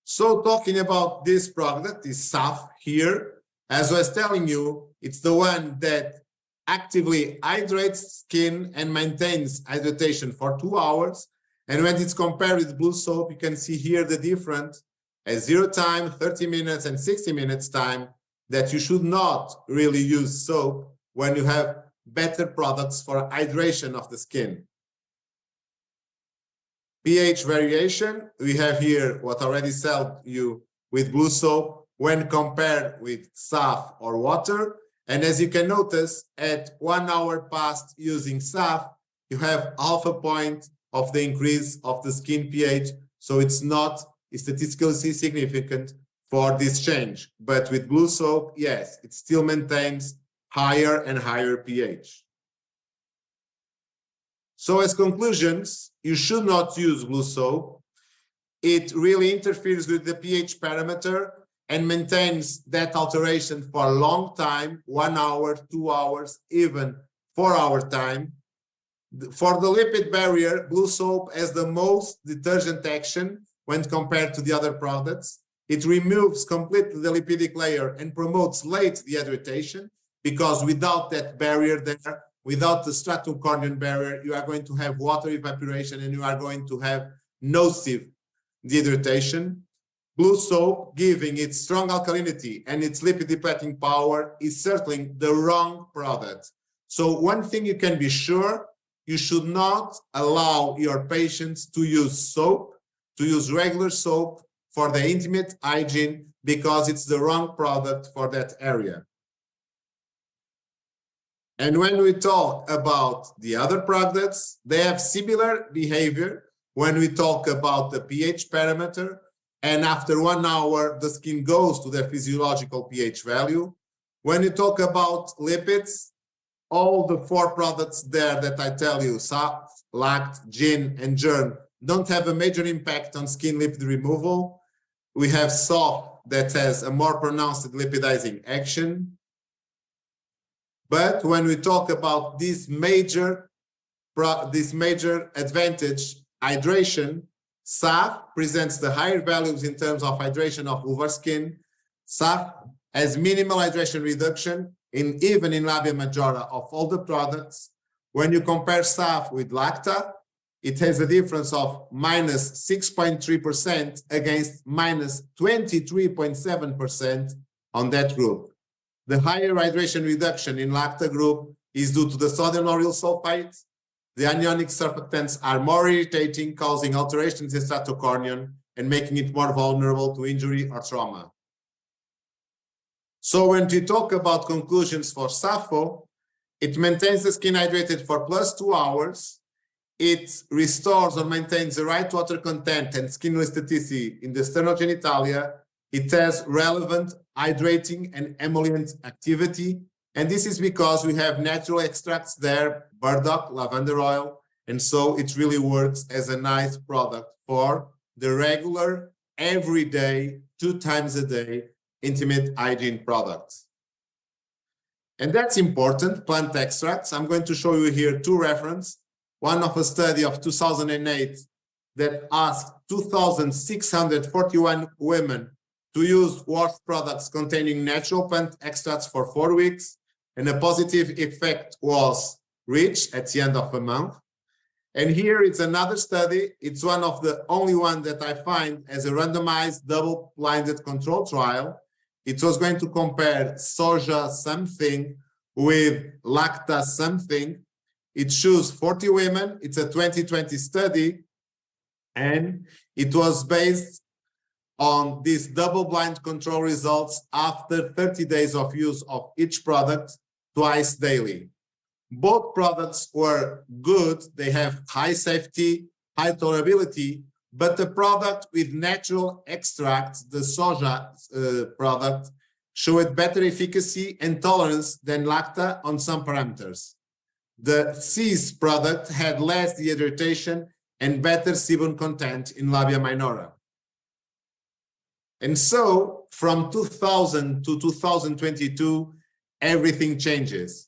So talking about this product, this SAF here, as I was telling you, it's the one that actively hydrates skin and maintains hydration for 2 hours. And when it's compared with blue soap, you can see here the difference at 0 time, 30 minutes, and 60 minutes time, that you should not really use soap when you have better products for hydration of the skin. pH variation, we have here what already said you with blue soap when compared with SAF or water. And as you can notice, at 1 hour past using SAF, you have half a point of the increase of the skin pH. So it's not statistically significant for this change. But with blue soap, yes, it still maintains higher and higher pH. So as conclusions, you should not use blue soap. It really interferes with the pH parameter and maintains that alteration for a long time, 1 hour, 2 hours, even 4 hour time. For the lipid barrier, blue soap has the most detergent action when compared to the other products. It removes completely the lipidic layer and promotes late dehydration, because without that barrier there, without the stratum corneum barrier, you are going to have water evaporation and you are going to have nocive dehydration. Blue soap, giving its strong alkalinity and its lipid depleting power, is certainly the wrong product. So one thing you can be sure, you should not allow your patients to use soap, to use regular soap for the intimate hygiene, because it's the wrong product for that area. And when we talk about the other products, they have similar behavior when we talk about the pH parameter. And after 1 hour, the skin goes to their physiological pH value. When you talk about lipids, all the 4 products there that I tell you, SAF, LACT, GIN, and GERN, don't have a major impact on skin lipid removal. We have SOF that has a more pronounced lipidizing action. But when we talk about this major advantage, hydration, SAF presents the higher values in terms of hydration of vulvar skin. SAF has minimal hydration reduction even in labia majora of all the products. When you compare SAF with Lacta, it has a difference of minus 6.3% against minus 23.7% on that group. The higher hydration reduction in Lacta group is due to the sodium lauryl sulfite. The anionic surfactants are more irritating, causing alterations in stratocorneum and making it more vulnerable to injury or trauma. So when we talk about conclusions for SAFO, it maintains the skin hydrated for plus 2 hours. It restores or maintains the right water content and skin elasticity in the sternogenitalia. It has relevant hydrating and emollient activity. And this is because we have natural extracts there, burdock, lavender oil. And so it really works as a nice product for the regular, everyday, 2 times a day, intimate hygiene products. And that's important, plant extracts. I'm going to show you here 2 references. One of a study of 2008 that asked 2,641 women to use WARF products containing natural plant extracts for 4 weeks, and a positive effect was reached at the end of a month. And here it's another study. It's one of the only one that I find as a randomized double-blinded control trial. It was going to compare Soja something with Lacta something. It chose 40 women. It's a 2020 study, and it was based on these double-blind control results after 30 days of use of each product twice daily. Both products were good. They have high safety, high tolerability, but the product with natural extracts, the Soja product, showed better efficacy and tolerance than Lacta on some parameters. The CIS product had less dehydration and better sebum content in labia minora. And so from 2000 to 2022, everything changes.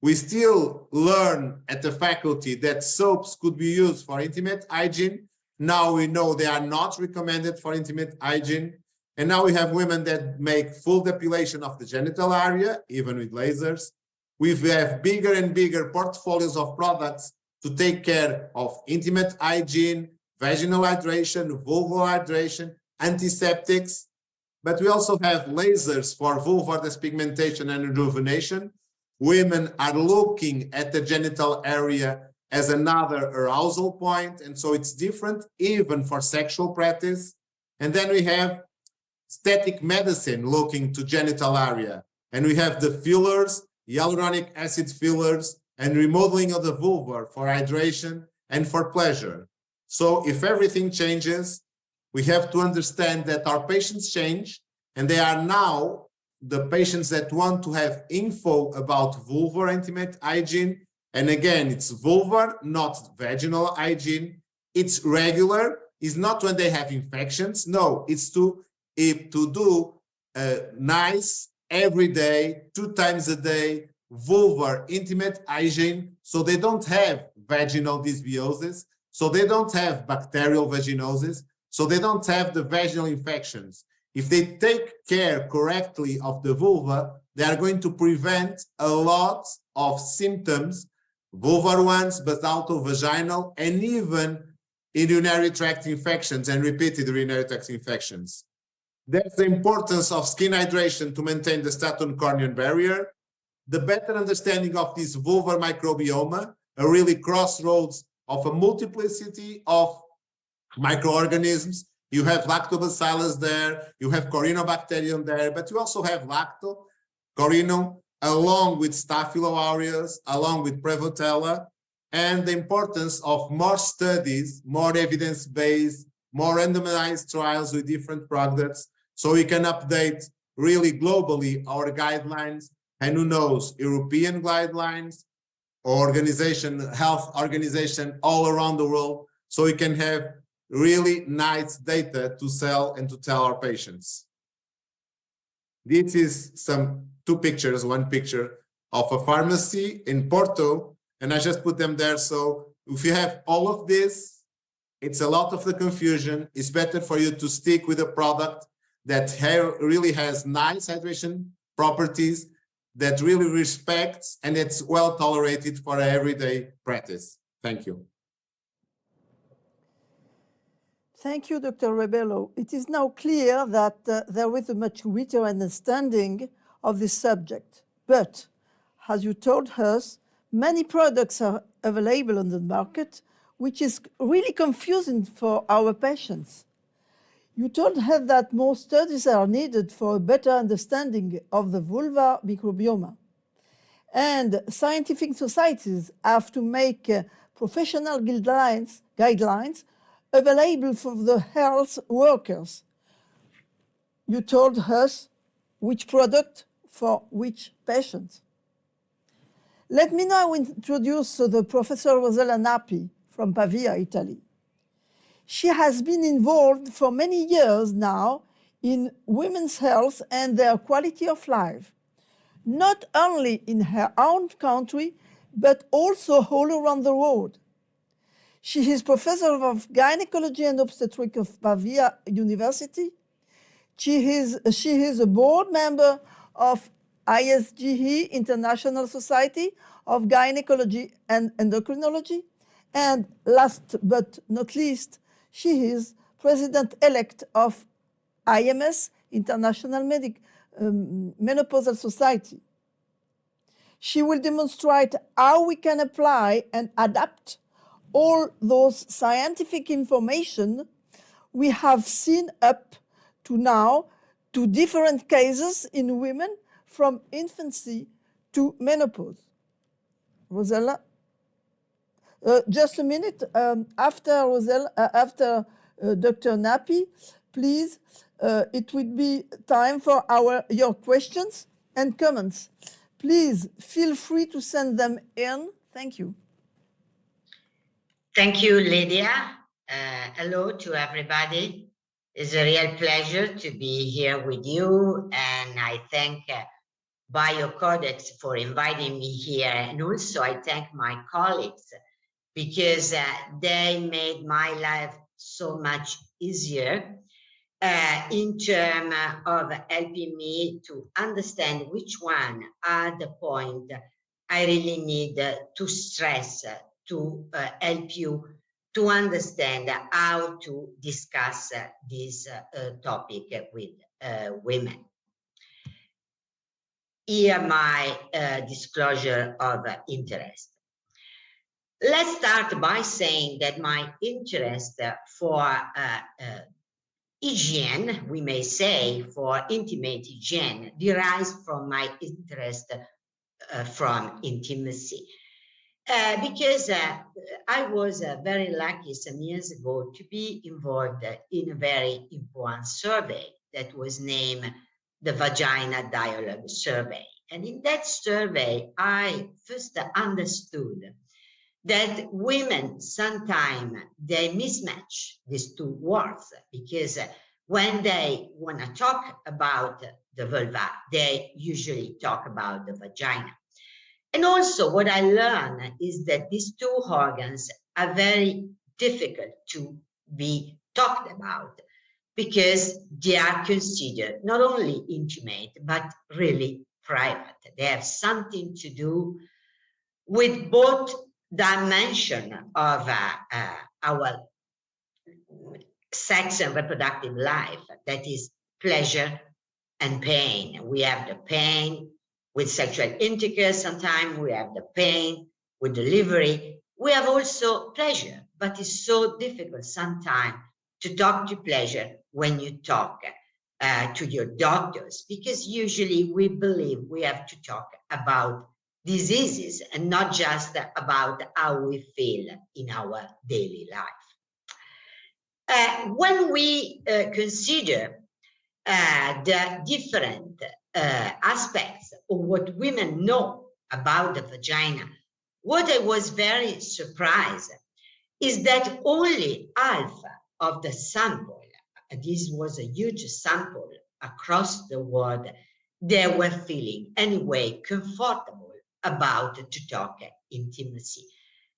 We still learn at the faculty that soaps could be used for intimate hygiene. Now we know they are not recommended for intimate hygiene. And now we have women that make full depilation of the genital area, even with lasers. We have bigger and bigger portfolios of products to take care of intimate hygiene, vaginal hydration, vulval hydration, antiseptics. But we also have lasers for vulvar despigmentation and rejuvenation. Women are looking at the genital area as another arousal point, and so it's different even for sexual practice. And then we have aesthetic medicine looking to genital area, and we have the fillers, hyaluronic acid fillers, and remodeling of the vulva for hydration and for pleasure. So if everything changes, we have to understand that our patients change, and they are now the patients that want to have info about vulvar intimate hygiene. And again, it's vulvar, not vaginal hygiene. It's regular. It's not when they have infections. No, it's to do nice every day, 2 times a day, vulvar intimate hygiene, so they don't have vaginal dysbiosis, so they don't have bacterial vaginosis, so they don't have the vaginal infections. If they take care correctly of the vulva, they are going to prevent a lot of symptoms, vulvar ones, basalto-vaginal, and even urinary tract infections and repeated urinary tract infections. That's the importance of skin hydration to maintain the statin-corneal barrier. The better understanding of this vulvar microbiome, a really crossroads of a multiplicity of microorganisms. You have lactobacillus there, you have Corynebacterium there, but you also have lacto, Corynum, along with Staphylo aureus, along with Prevotella, and the importance of more studies, more evidence-based, more randomized trials with different products, so we can update really globally our guidelines, and who knows, European guidelines, or health organization all around the world, so we can have really nice data to sell and to tell our patients. This is 2 pictures, 1 picture of a pharmacy in Porto, and I just put them there. So if you have all of this, it's a lot of the confusion. It's better for you to stick with a product that really has nice hydration properties, that really respects, and it's well tolerated for everyday practice. Thank you. Thank you, Dr. Rebelo. It is now clear that there is a much greater understanding of this subject. But, as you told us, many products are available on the market, which is really confusing for our patients. You told us that more studies are needed for a better understanding of the vulvar microbiome. And scientific societies have to make professional guidelines available for the health workers. You told us which product for which patient. Let me now introduce the Professor Rosella Nappi from Pavia, Italy. She has been involved for many years now in women's health and their quality of life, not only in her own country, but also all around the world. She is professor of gynecology and obstetrics of Pavia University. She is a board member of ISGE, International Society of Gynecology and Endocrinology. And last but not least, she is president-elect of IMS, International Menopausal Society. She will demonstrate how we can apply and adapt all those scientific information we have seen up to now to different cases in women from infancy to menopause. Rosella? Just a minute. After Dr. Nappi, please, it will be time for your questions and comments. Please feel free to send them in. Thank you. Thank you, Lydia. Hello to everybody. It's a real pleasure to be here with you, and I thank Biocodex for inviting me here. And also I thank my colleagues because they made my life so much easier in terms of helping me to understand which one are the point I really need to stress to help you to understand how to discuss this topic with women. Here my disclosure of interest. Let's start by saying that my interest for hygiene, we may say, for intimate hygiene, derives from my interest from intimacy. Because I was very lucky some years ago to be involved in a very important survey that was named the Vagina Dialogue Survey. And in that survey, I first understood that women sometimes they mismatch these two words, because when they want to talk about the vulva, they usually talk about the vagina. And also what I learned is that these two organs are very difficult to be talked about because they are considered not only intimate, but really private. They have something to do with both dimension of our sex and reproductive life, that is pleasure and pain. We have the pain with sexual intercourse, sometimes we have the pain with delivery. We have also pleasure, but it's so difficult sometimes to talk to pleasure when you talk to your doctors, because usually we believe we have to talk about diseases and not just about how we feel in our daily life. When we consider the different aspects of what women know about the vagina, what I was very surprised is that only half of the sample, this was a huge sample across the world, they were feeling anyway comfortable about to talk intimacy.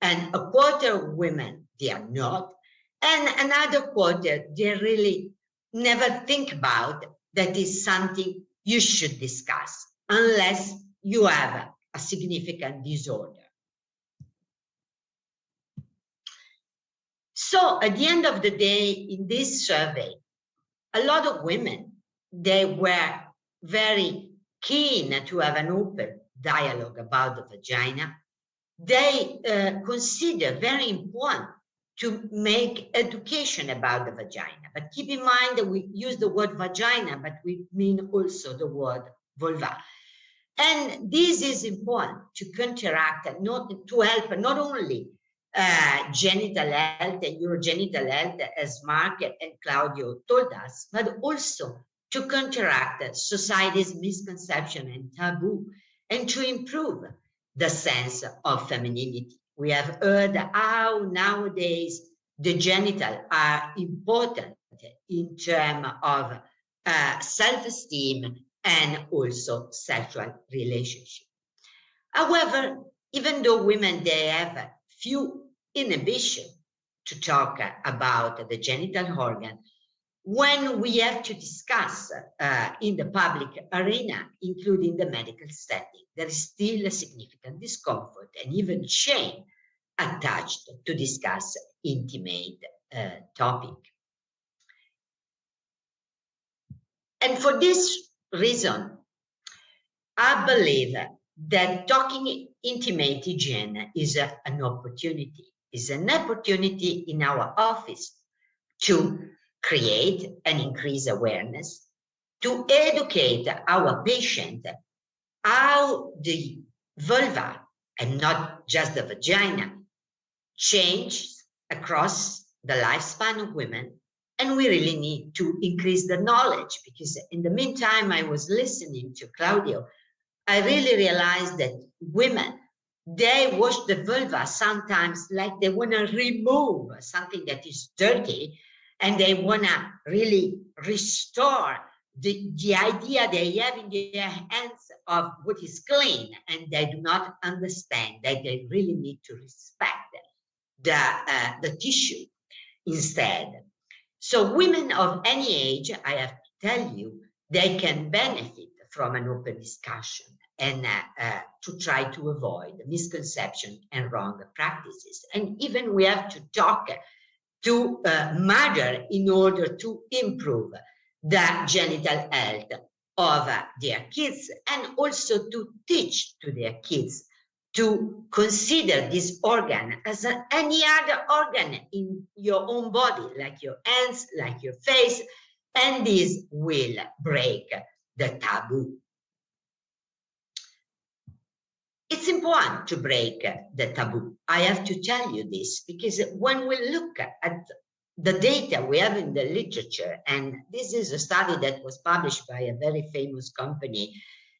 And a quarter of women, they are not, and another quarter, they really never think about that is something you should discuss unless you have a significant disorder. So at the end of the day, in this survey, a lot of women, they were very keen to have an open dialogue about the vagina. They consider very important to make education about the vagina. But keep in mind that we use the word vagina, but we mean also the word vulva. And this is important to counteract, to help not only genital health and urogenital health, as Mark and Claudio told us, but also to counteract society's misconception and taboo, and to improve the sense of femininity. We have heard how nowadays the genitals are important in terms of self-esteem and also sexual relationship. However, even though women, they have few inhibition to talk about the genital organ, when we have to discuss in the public arena, including the medical setting, there is still a significant discomfort and even shame attached to discuss intimate topic. And for this reason, I believe that talking intimate hygiene is an opportunity, in our office to create and increase awareness, to educate our patient how the vulva, and not just the vagina, changes across the lifespan of women. And we really need to increase the knowledge, because in the meantime, I was listening to Claudio. I really realized that women, they wash the vulva sometimes like they want to remove something that is dirty, and they want to really restore the idea they have in their hands of what is clean, and they do not understand that they really need to respect the tissue instead. So women of any age, I have to tell you, they can benefit from an open discussion and to try to avoid misconception and wrong practices. And even we have to talk to mother in order to improve the genital health of their kids, and also to teach to their kids to consider this organ as any other organ in your own body, like your hands, like your face, and this will break the taboo. It's important to break the taboo. I have to tell you this, because when we look at the data we have in the literature, and this is a study that was published by a very famous company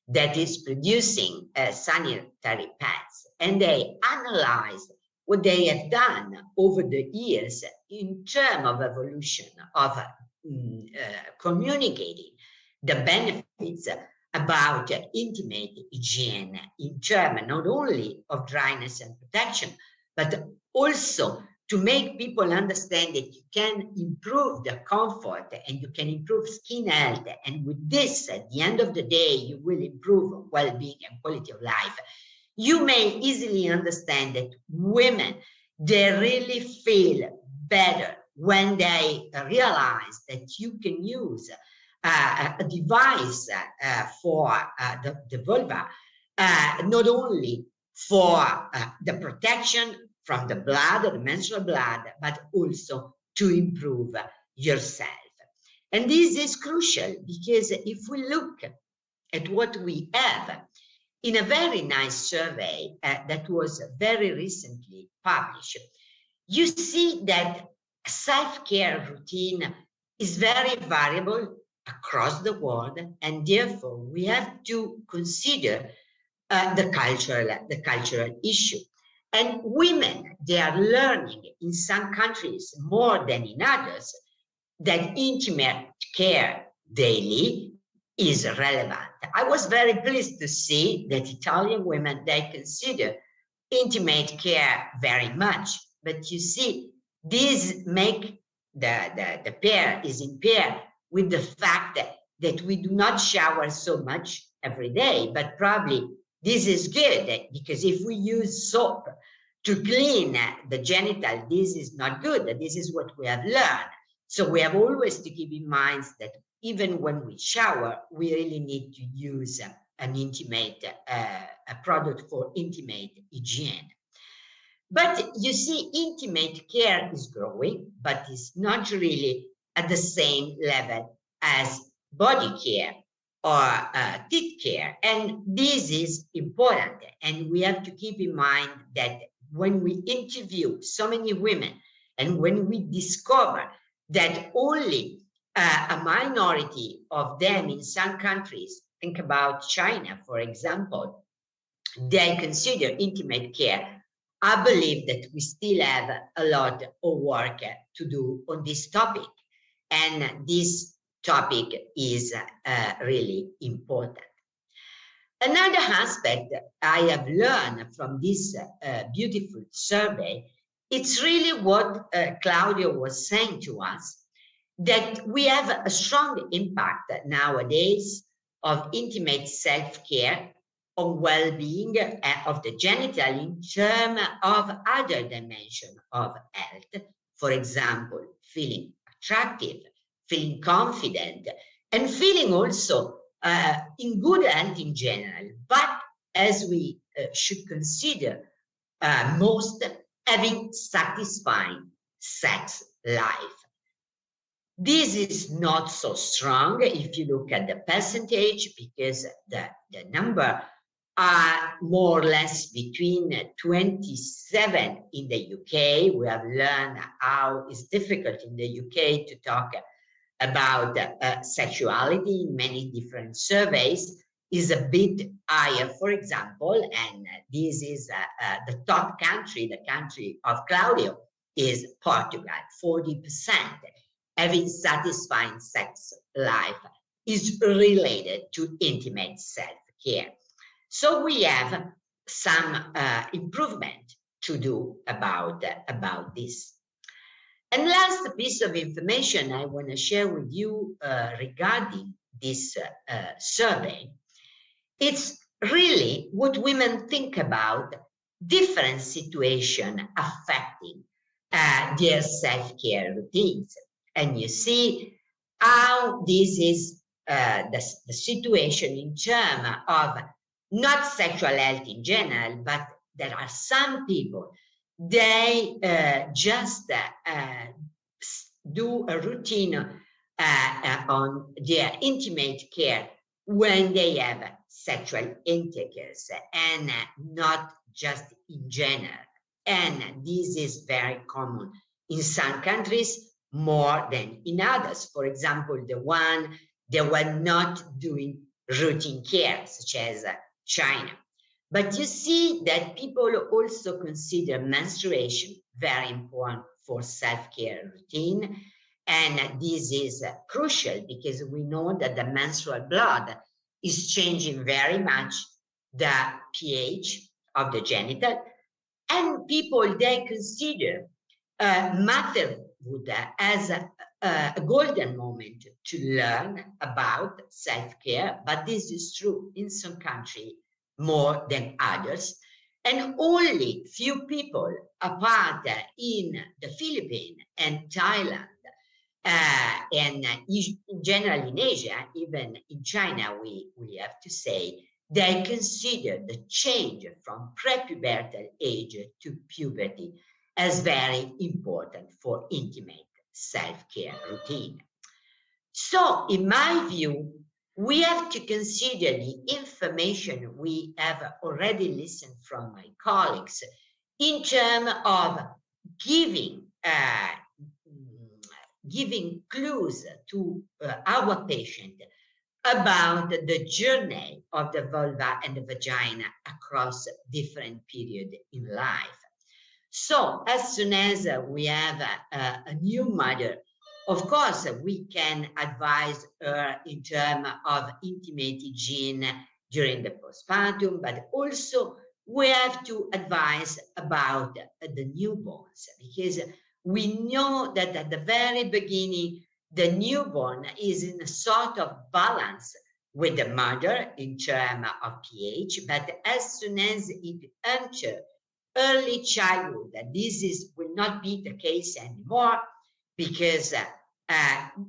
that is producing sanitary pads, and they analyzed what they have done over the years in terms of evolution of communicating the benefits about intimate hygiene in terms not only of dryness and protection, but also to make people understand that you can improve the comfort and you can improve skin health. And with this, at the end of the day, you will improve well-being and quality of life. You may easily understand that women, they really feel better when they realize that you can use a device for the vulva, not only for the protection from the blood, the menstrual blood, but also to improve yourself. And this is crucial, because if we look at what we have in a very nice survey that was very recently published, you see that self-care routine is very variable across the world, and therefore we have to consider the cultural issue. And women, they are learning in some countries more than in others that intimate care daily is relevant. I was very pleased to see that Italian women, they consider intimate care very much. But you see, this make the pair is impaired with the fact that we do not shower so much every day, but probably this is good, because if we use soap to clean the genital, this is not good. This is what we have learned. So we have always to keep in mind that even when we shower, we really need to use an intimate, a product for intimate hygiene. But you see, intimate care is growing, but it's not really at the same level as body care or teeth care. And this is important. And we have to keep in mind that when we interview so many women, and when we discover that only a minority of them in some countries, think about China, for example, they consider intimate care, I believe that we still have a lot of work to do on this topic. And this topic is really important. Another aspect I have learned from this beautiful survey, it's really what Claudio was saying to us, that we have a strong impact nowadays of intimate self-care on well-being of the genital in terms of other dimensions of health. For example, feeling attractive, feeling confident, and feeling also in good health in general. But as we should consider most having satisfying sex life. This is not so strong if you look at the percentage, because the number are more or less between 27 in the UK. We have learned how it's difficult in the UK to talk about sexuality in many different surveys, is a bit higher, for example, and this is the top country, the country of Claudio, is Portugal, 40%, having satisfying sex life is related to intimate self-care. So we have some improvement to do about this. And last piece of information I want to share with you regarding this survey, it's really what women think about different situations affecting their self-care routines. And you see how this is the situation in terms of not sexual health in general, but there are some people, they just do a routine on their intimate care when they have sexual intercourse, and not just in general. And this is very common in some countries more than in others. For example, the one that were not doing routine care, such as China. But you see that people also consider menstruation very important for self-care routine. And this is crucial because we know that the menstrual blood is changing very much the pH of the genital. And people, they consider motherhood as a golden moment to learn about self-care, but this is true in some countries more than others. And only few people, apart in the Philippines and Thailand, and in general in Asia, even in China, we have to say, they consider the change from prepubertal age to puberty as very important for intimate self-care routine. So, in my view, we have to consider the information we have already listened from my colleagues in terms of giving clues to our patient about the journey of the vulva and the vagina across different periods in life. So as soon as we have a new mother, of course, we can advise her in terms of intimate hygiene during the postpartum, but also we have to advise about the newborns, because we know that at the very beginning, the newborn is in a sort of balance with the mother in terms of pH, but as soon as it enters early childhood, will not be the case anymore, because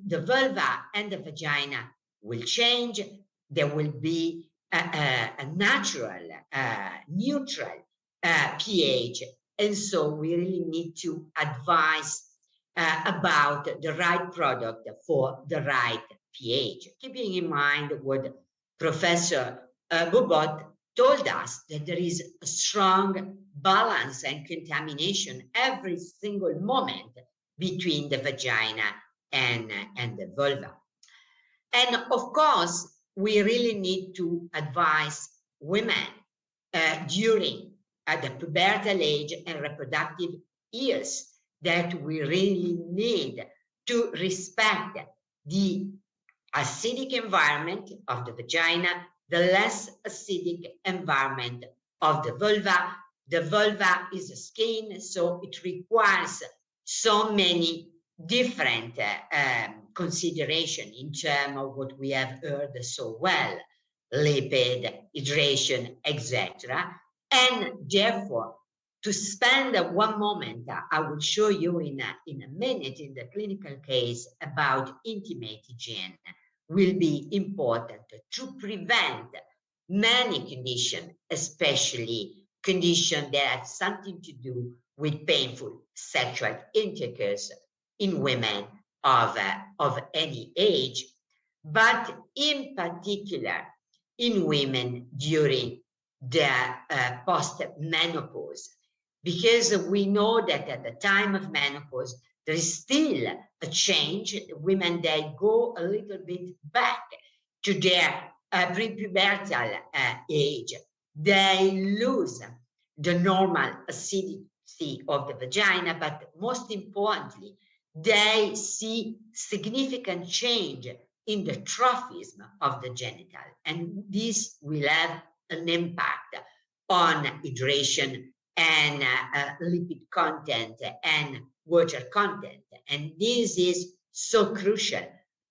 the vulva and the vagina will change. There will be a natural, neutral pH. And so we really need to advise about the right product for the right pH, keeping in mind what Professor Bobot told us, that there is a strong balance and contamination every single moment between the vagina and the vulva. And of course, we really need to advise women during the pubertal age and reproductive years that we really need to respect the acidic environment of the vagina, the less acidic environment of the vulva. The vulva is a skin, so it requires so many different consideration in terms of what we have heard so well, lipid, hydration, etc. And therefore, to spend one moment, I will show you in a minute in the clinical case about intimate hygiene, will be important to prevent many conditions, especially conditions that have something to do with painful sexual intercourse in women of any age, but in particular in women during the post-menopause, because we know that at the time of menopause, there is still a change. Women, they go a little bit back to their prepubertal age. They lose the normal acidity of the vagina, but most importantly, they see significant change in the trophism of the genital. And this will have an impact on hydration and lipid content and water content. And this is so crucial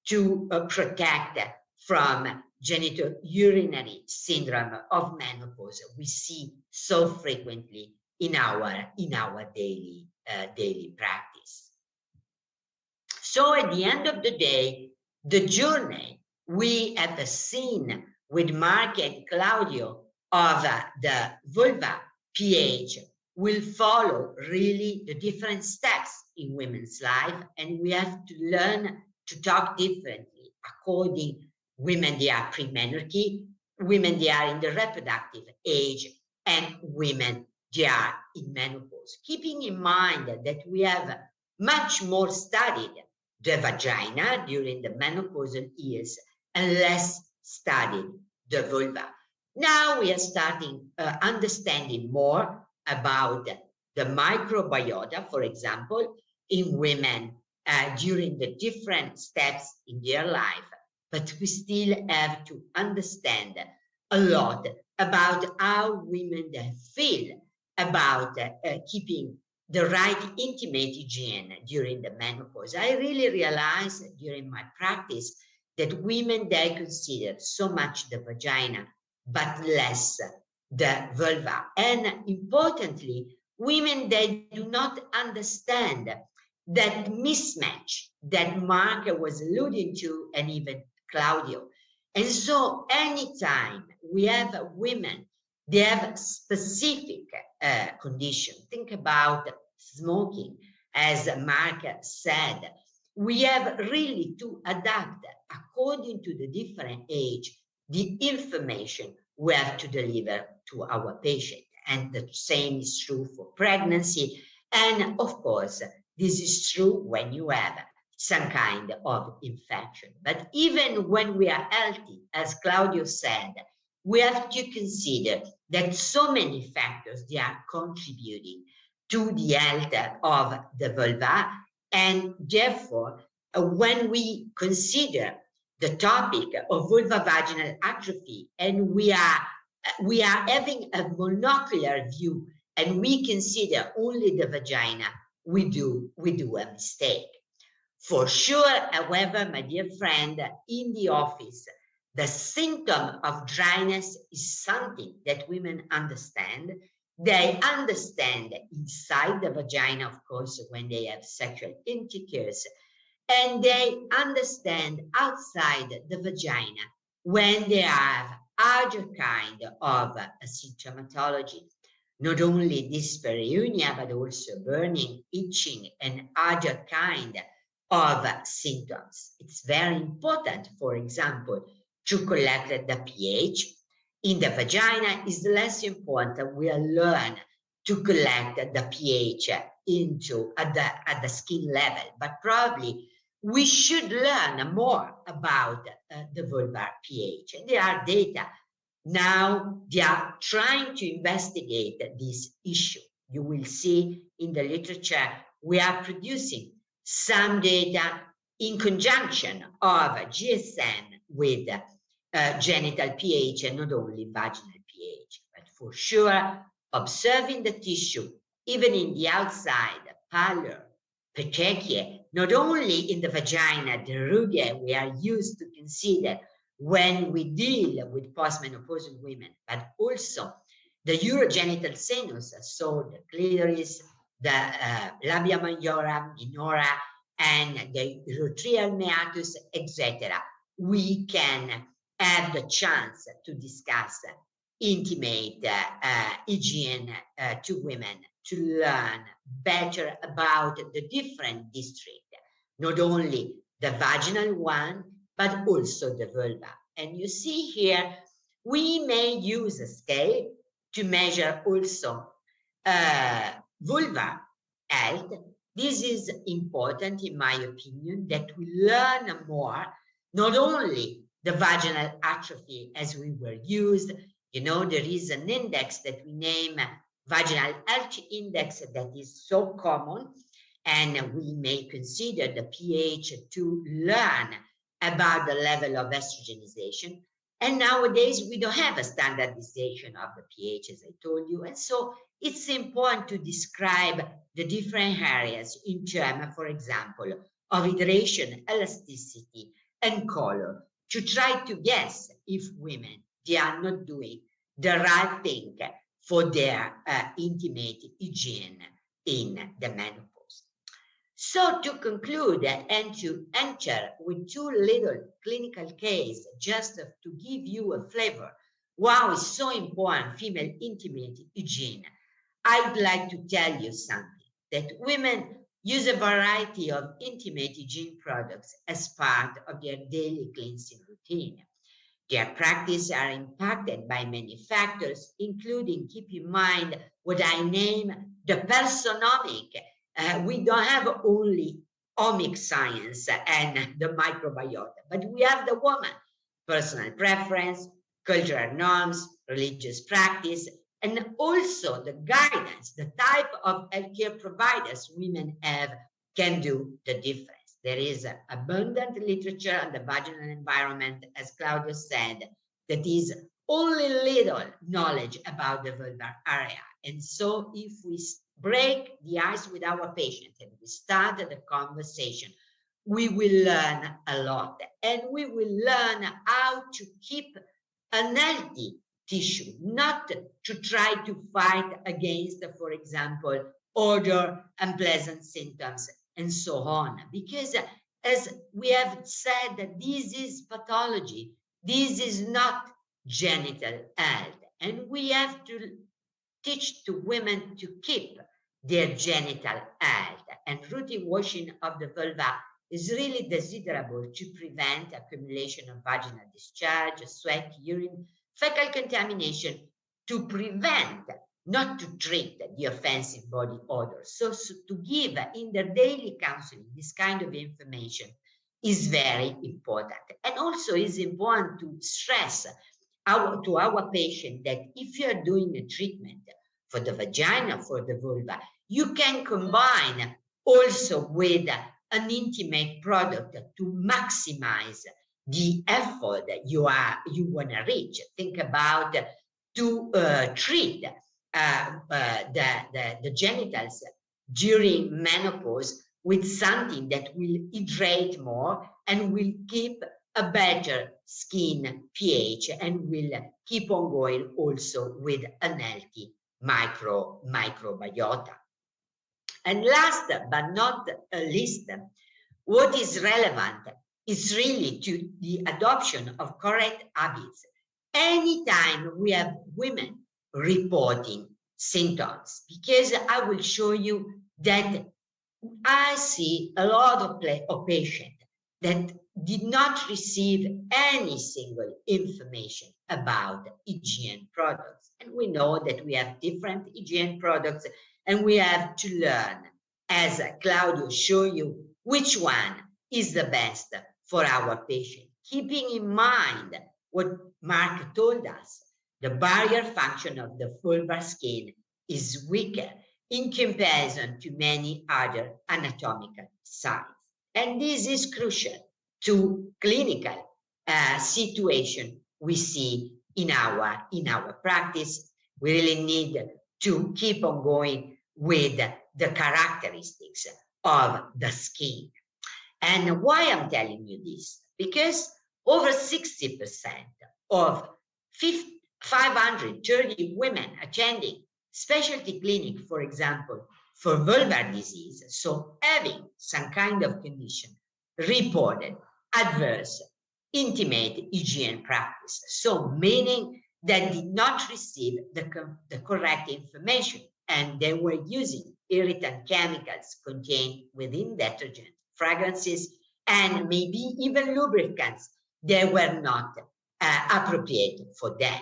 to protect from genitourinary syndrome of menopause we see so frequently in our daily practice. So at the end of the day, the journey we have seen with Mark and Claudio of the vulva pH will follow really the different steps in women's life, and we have to learn to talk differently according women they are premenarche, women they are in the reproductive age, and women they are in menopause. Keeping in mind that we have much more studied the vagina during the menopausal years and less studied the vulva. Now we are starting understanding more about the microbiota, for example, in women during the different steps in their life, but we still have to understand a lot about how women feel about keeping the right intimate hygiene during the menopause. I really realized during my practice that women, they consider so much the vagina, but less the vulva. And importantly, women, they do not understand that mismatch that Mark was alluding to, and even Claudio. And so anytime we have women, they have specific condition. Think about smoking, as Mark said. We have really to adapt according to the different age, the information we have to deliver to our patient. And the same is true for pregnancy. And of course, this is true when you have some kind of infection. But even when we are healthy, as Claudio said, we have to consider that so many factors, they are contributing to the health of the vulva. And therefore, when we consider the topic of vulvovaginal atrophy, and we are having a monocular view, and we consider only the vagina, we do a mistake. For sure, however, my dear friend, in the office, the symptom of dryness is something that women understand. They understand inside the vagina, of course, when they have sexual intercourse, and they understand outside the vagina when they have other kind of symptomatology. Not only dyspareunia, but also burning, itching, and other kind of symptoms. It's very important, for example, to collect the pH. In the vagina is less important. We'll learn to collect the pH at the skin level, but probably we should learn more about the vulvar pH. And there are data now, they are trying to investigate this issue. You will see in the literature we are producing some data in conjunction of GSM with genital pH and not only vaginal pH. But for sure, observing the tissue, even in the outside, pallor, petechiae, not only in the vagina, the rugae we are used to consider when we deal with postmenopausal women, but also the urogenital sinus, so the clitoris, the labia majora, minora, and the urotrial meatus, etc. We can have the chance to discuss intimate hygiene to women, to learn better about the different districts, not only the vaginal one, but also the vulva. And you see here, we may use a scale to measure also vulva health. This is important, in my opinion, that we learn more, not only the vaginal atrophy as we were used. You know, there is an index that we name vaginal health index that is so common, and we may consider the pH to learn about the level of estrogenization. And nowadays, we don't have a standardization of the pH, as I told you. And so it's important to describe the different areas in terms, for example, of hydration, elasticity, and color, to try to guess if women, they are not doing the right thing for their intimate hygiene in the menopause. So to conclude and to enter with two little clinical cases, just to give you a flavor, wow, it's so important, female intimate hygiene, I'd like to tell you something, that women use a variety of intimate hygiene products as part of their daily cleansing routine. Their practice are impacted by many factors, including, keep in mind what I name the personomic. We don't have only omic science and the microbiota, but we have the woman, personal preference, cultural norms, religious practice, and also the guidance, the type of healthcare providers women have can do the difference. There is abundant literature on the vaginal environment, as Claudio said, that is only little knowledge about the vulvar area. And so if we break the ice with our patient and we start the conversation, we will learn a lot. And we will learn how to keep an healthy tissue, not to try to fight against, for example, odor, unpleasant symptoms, and so on. Because as we have said, that this is pathology, this is not genital health, and we have to teach to women to keep their genital health. And routine washing of the vulva is really desirable to prevent accumulation of vaginal discharge, sweat, urine, fecal contamination, to prevent, not to treat the offensive body odor. So to give in their daily counseling this kind of information is very important. And also is important to stress to our patient that if you are doing a treatment for the vagina, for the vulva, you can combine also with an intimate product to maximize the effort that you want to reach. Think about to treat the genitals during menopause with something that will hydrate more and will keep a better skin pH and will keep on going also with an healthy microbiota. And last but not least, what is relevant is really to the adoption of correct habits. Anytime we have women reporting symptoms, because I will show you that I see a lot of patients that did not receive any single information about hygiene products. And we know that we have different hygiene products and we have to learn, as Claudio showed you, which one is the best for our patient. Keeping in mind what Mark told us, the barrier function of the vulvar skin is weaker in comparison to many other anatomical sites. And this is crucial to clinical situation we see in our practice. We really need to keep on going with the characteristics of the skin. And why I'm telling you this? Because over 60% of 530 women attending specialty clinic, for example, for vulvar disease, so having some kind of condition, reported adverse intimate hygiene practice. So meaning that did not receive the correct information and they were using irritant chemicals contained within detergent, fragrances, and maybe even lubricants that were not appropriate for them.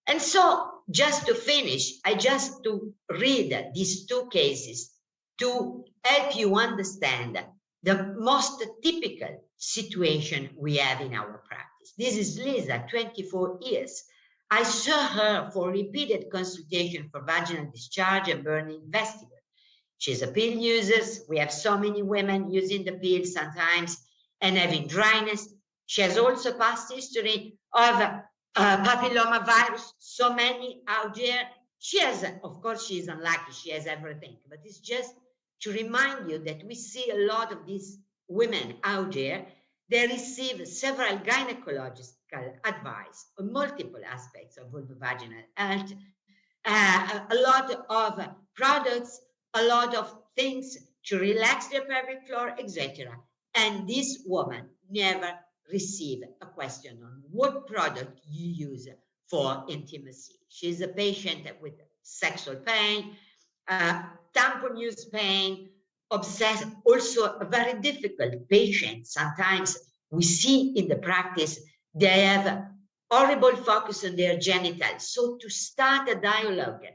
And so just to finish, I just to read these two cases to help you understand the most typical situation we have in our practice. This is Lisa, 24 years. I saw her for repeated consultation for vaginal discharge and burning vestibular. She's a pill user. We have so many women using the pill sometimes. and having dryness. She has also past history of papillomavirus, so many out there. She has, of course, she is unlucky, she has everything, but it's just to remind you that we see a lot of these women out there. They receive several gynecological advice on multiple aspects of vulvovaginal health, a lot of products, a lot of things to relax their pelvic floor, etc. And this woman never received a question on what product you use for intimacy. She's a patient with sexual pain, tampon use pain, obsessed, also a very difficult patient. Sometimes we see in the practice they have horrible focus on their genitals. So to start a dialogue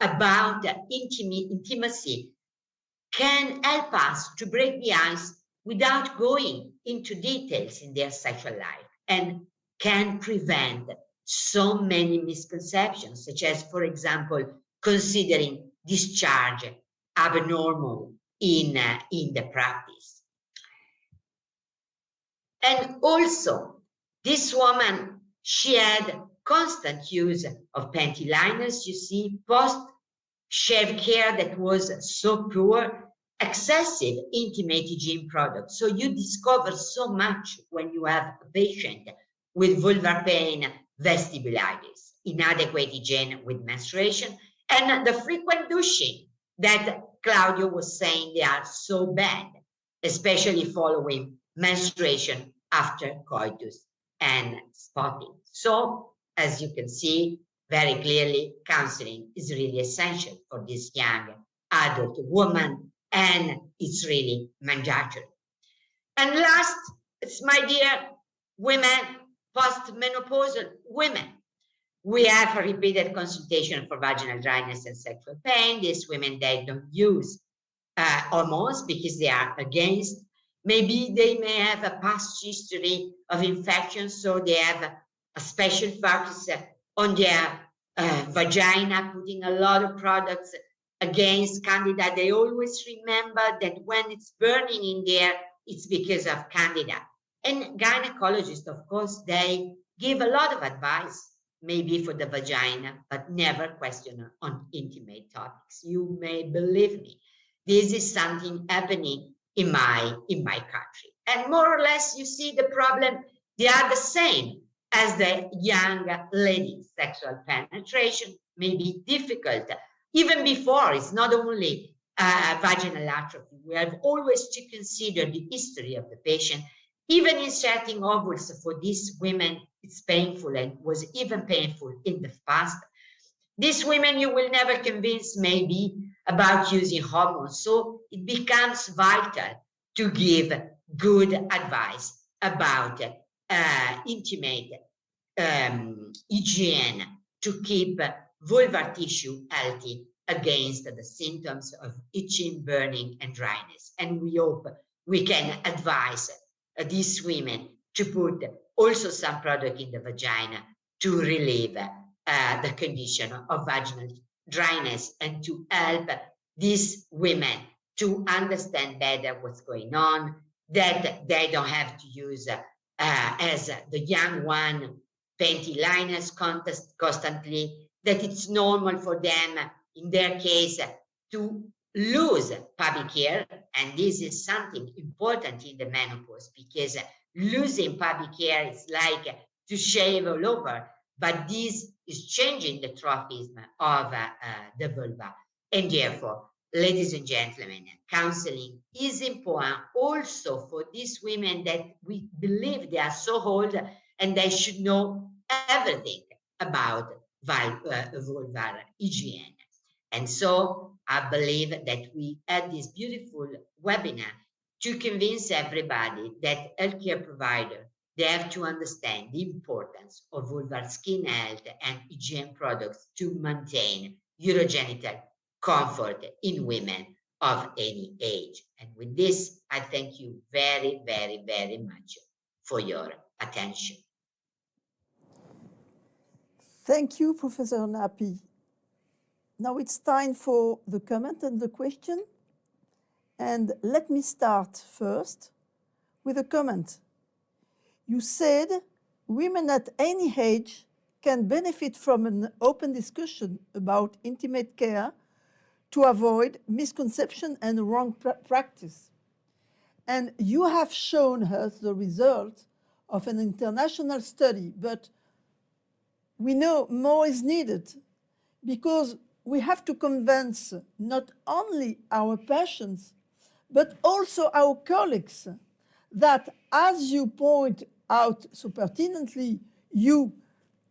about intimacy can help us to break the ice without going into details in their sexual life, and can prevent so many misconceptions, such as, for example, considering discharge abnormal in the practice. And also, this woman, she had constant use of panty liners, you see, post-shave care that was so poor, excessive intimate hygiene products. So you discover so much when you have a patient with vulvar pain, vestibulitis, inadequate hygiene with menstruation, and the frequent douching that Claudio was saying they are so bad, especially following menstruation after coitus and spotting. So, as you can see very clearly, counseling is really essential for this young adult woman, and it's really mandatory. And last, it's my dear women, postmenopausal women. We have a repeated consultation for vaginal dryness and sexual pain. These women, they don't use hormones because they are against. Maybe they may have a past history of infection, so they have a special focus on their vagina, putting a lot of products against candida. They always remember that when it's burning in there, it's because of candida. And gynecologists, of course, they give a lot of advice, maybe for the vagina, but never question on intimate topics. You may believe me, this is something happening in my country. And more or less, you see the problem, they are the same as the young ladies. Sexual penetration may be difficult. Even before, it's not only vaginal atrophy. We have always to consider the history of the patient. Even inserting ovules for these women, it's painful and was even painful in the past. These women you will never convince maybe about using hormones. So it becomes vital to give good advice about intimate hygiene to keep vulvar tissue healthy against the symptoms of itching, burning, and dryness. And we hope we can advise these women to put also some product in the vagina to relieve the condition of vaginal dryness and to help these women to understand better what's going on, that they don't have to use, as the young one, panty liners constantly, that it's normal for them, in their case, to lose pubic hair. And this is something important in the menopause, because losing pubic hair is like to shave all over, but this is changing the trophism of the vulva. And therefore, ladies and gentlemen, counseling is important also for these women that we believe they are so old and they should know everything about vulvar hygiene. And so I believe that we had this beautiful webinar to convince everybody that healthcare providers, they have to understand the importance of vulvar skin health and hygiene products to maintain urogenital comfort in women of any age. And with this, I thank you very, very, very much for your attention. Thank you, Professor Nappi. Now it's time for the comment and the question. And let me start first with a comment. You said women at any age can benefit from an open discussion about intimate care to avoid misconception and wrong practice. And you have shown us the result of an international study, but we know more is needed because we have to convince not only our patients, but also our colleagues that, as you point out so pertinently, you,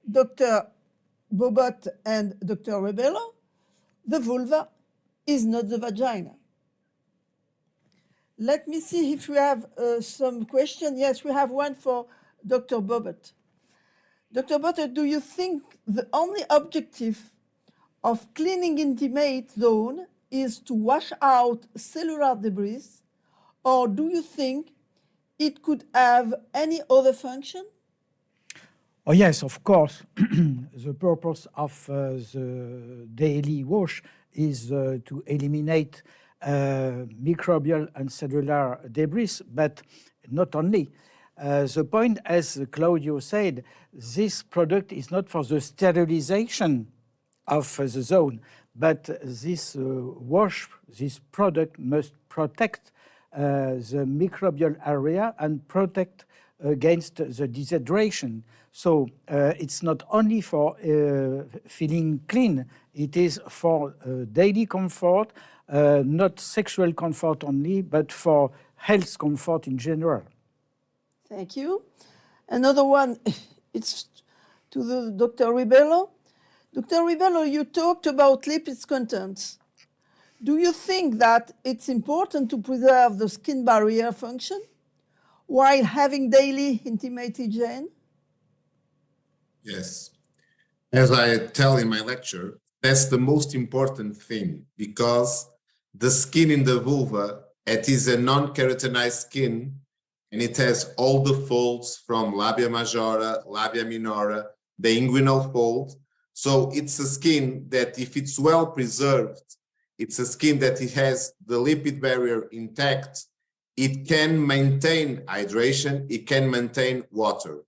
Dr. Bobot and Dr. Rebelo, the vulva is not the vagina. Let me see if we have some question. Yes, we have one for Dr. Bobot. Dr. Bobot, do you think the only objective of cleaning intimate zone is to wash out cellular debris, or do you think it could have any other function? Oh yes, of course. The purpose of the daily wash is to eliminate microbial and cellular debris, but not only. The point, as Claudio said, this product is not for the sterilization of the zone, but this wash, this product must protect the microbial area and protect against the dehydration. So it's not only for feeling clean, it is for daily comfort, not sexual comfort only, but for health comfort in general. Thank you. Another one, it's to the Dr. Rebelo. Dr. Rebelo, you talked about lipids contents. Do you think that it's important to preserve the skin barrier function while having daily intimate hygiene? Yes. As I tell in my lecture, that's the most important thing, because the skin in the vulva, it is a non-keratinized skin, and it has all the folds from labia majora, labia minora, the inguinal fold. So it's a skin that, if it's well preserved, it's a skin that it has the lipid barrier intact. It can maintain hydration, it can maintain water.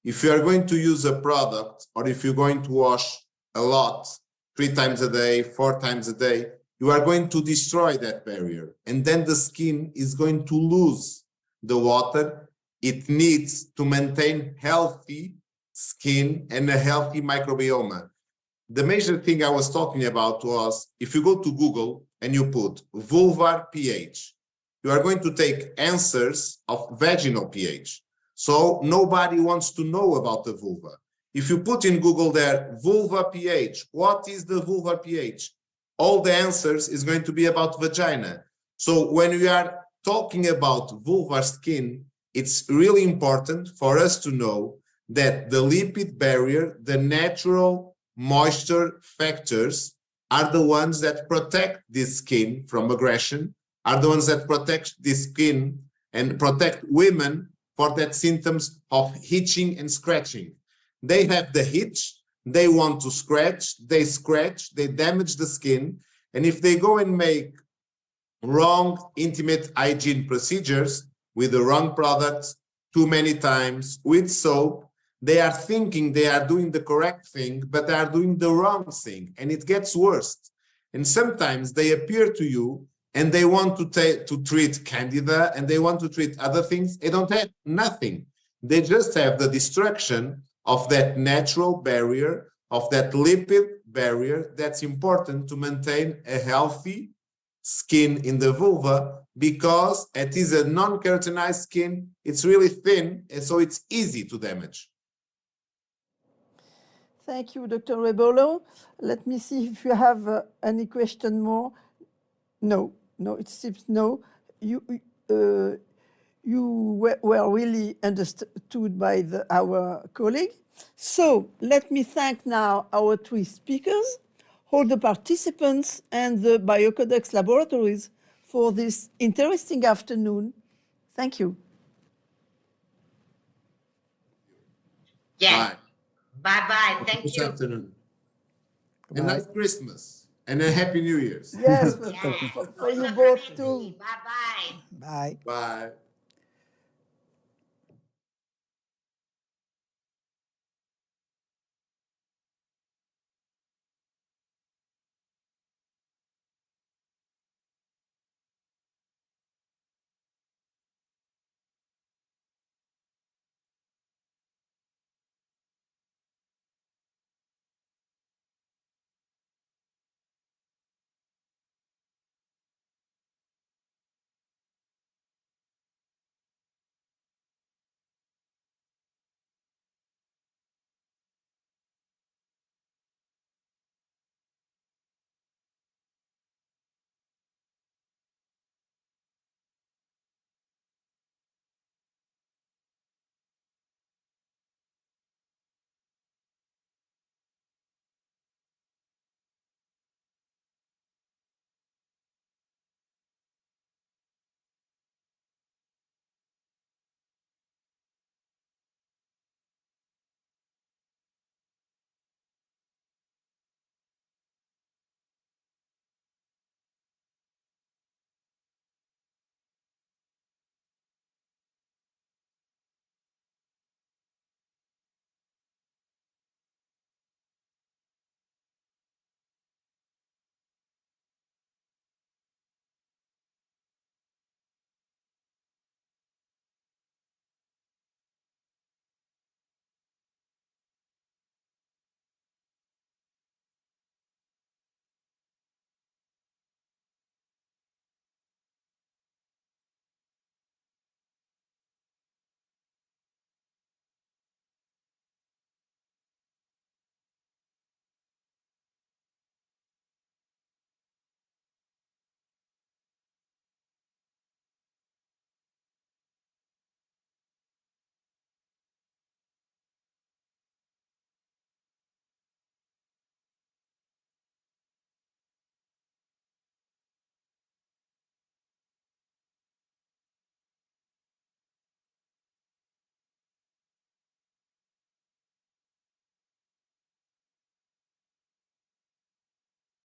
If you are going to use a product, or if you're going to wash a lot, 3 times a day, 4 times a day, you are going to destroy that barrier. And then the skin is going to lose the water it needs to maintain healthy skin and a healthy microbiome. The major thing I was talking about was, if you go to Google and you put vulvar pH, you are going to take answers of vaginal pH. So nobody wants to know about the vulva. If you put in Google there, vulva pH, what is the vulvar pH? All the answers is going to be about vagina. So when we are talking about vulvar skin, it's really important for us to know that the lipid barrier, the natural moisture factors, are the ones that protect this skin from aggression, are the ones that protect this skin and protect women for that symptoms of itching and scratching. They have the itch, they want to scratch, they damage the skin, and if they go and make wrong intimate hygiene procedures with the wrong products too many times with soap, they are thinking they are doing the correct thing, but they are doing the wrong thing, and it gets worse. And sometimes they appear to you and they want to treat candida, and they want to treat other things. They don't have nothing. They just have the destruction of that natural barrier, of that lipid barrier that's important to maintain a healthy skin in the vulva, because it is a non-keratinized skin. It's really thin, and so it's easy to damage. Thank you, Dr. Rebolo. Let me see if you have any question more. No, it seems no. You were really understood by our colleague. So let me thank now our 3 speakers, all the participants, and the Biocodex laboratories for this interesting afternoon. Thank you. Yeah. Bye. Bye-bye. Thank This you. afternoon. Bye. A nice Christmas and a Happy New Year's. Yes, Yeah. for you Also both for me. too. Bye-bye. Bye. Bye.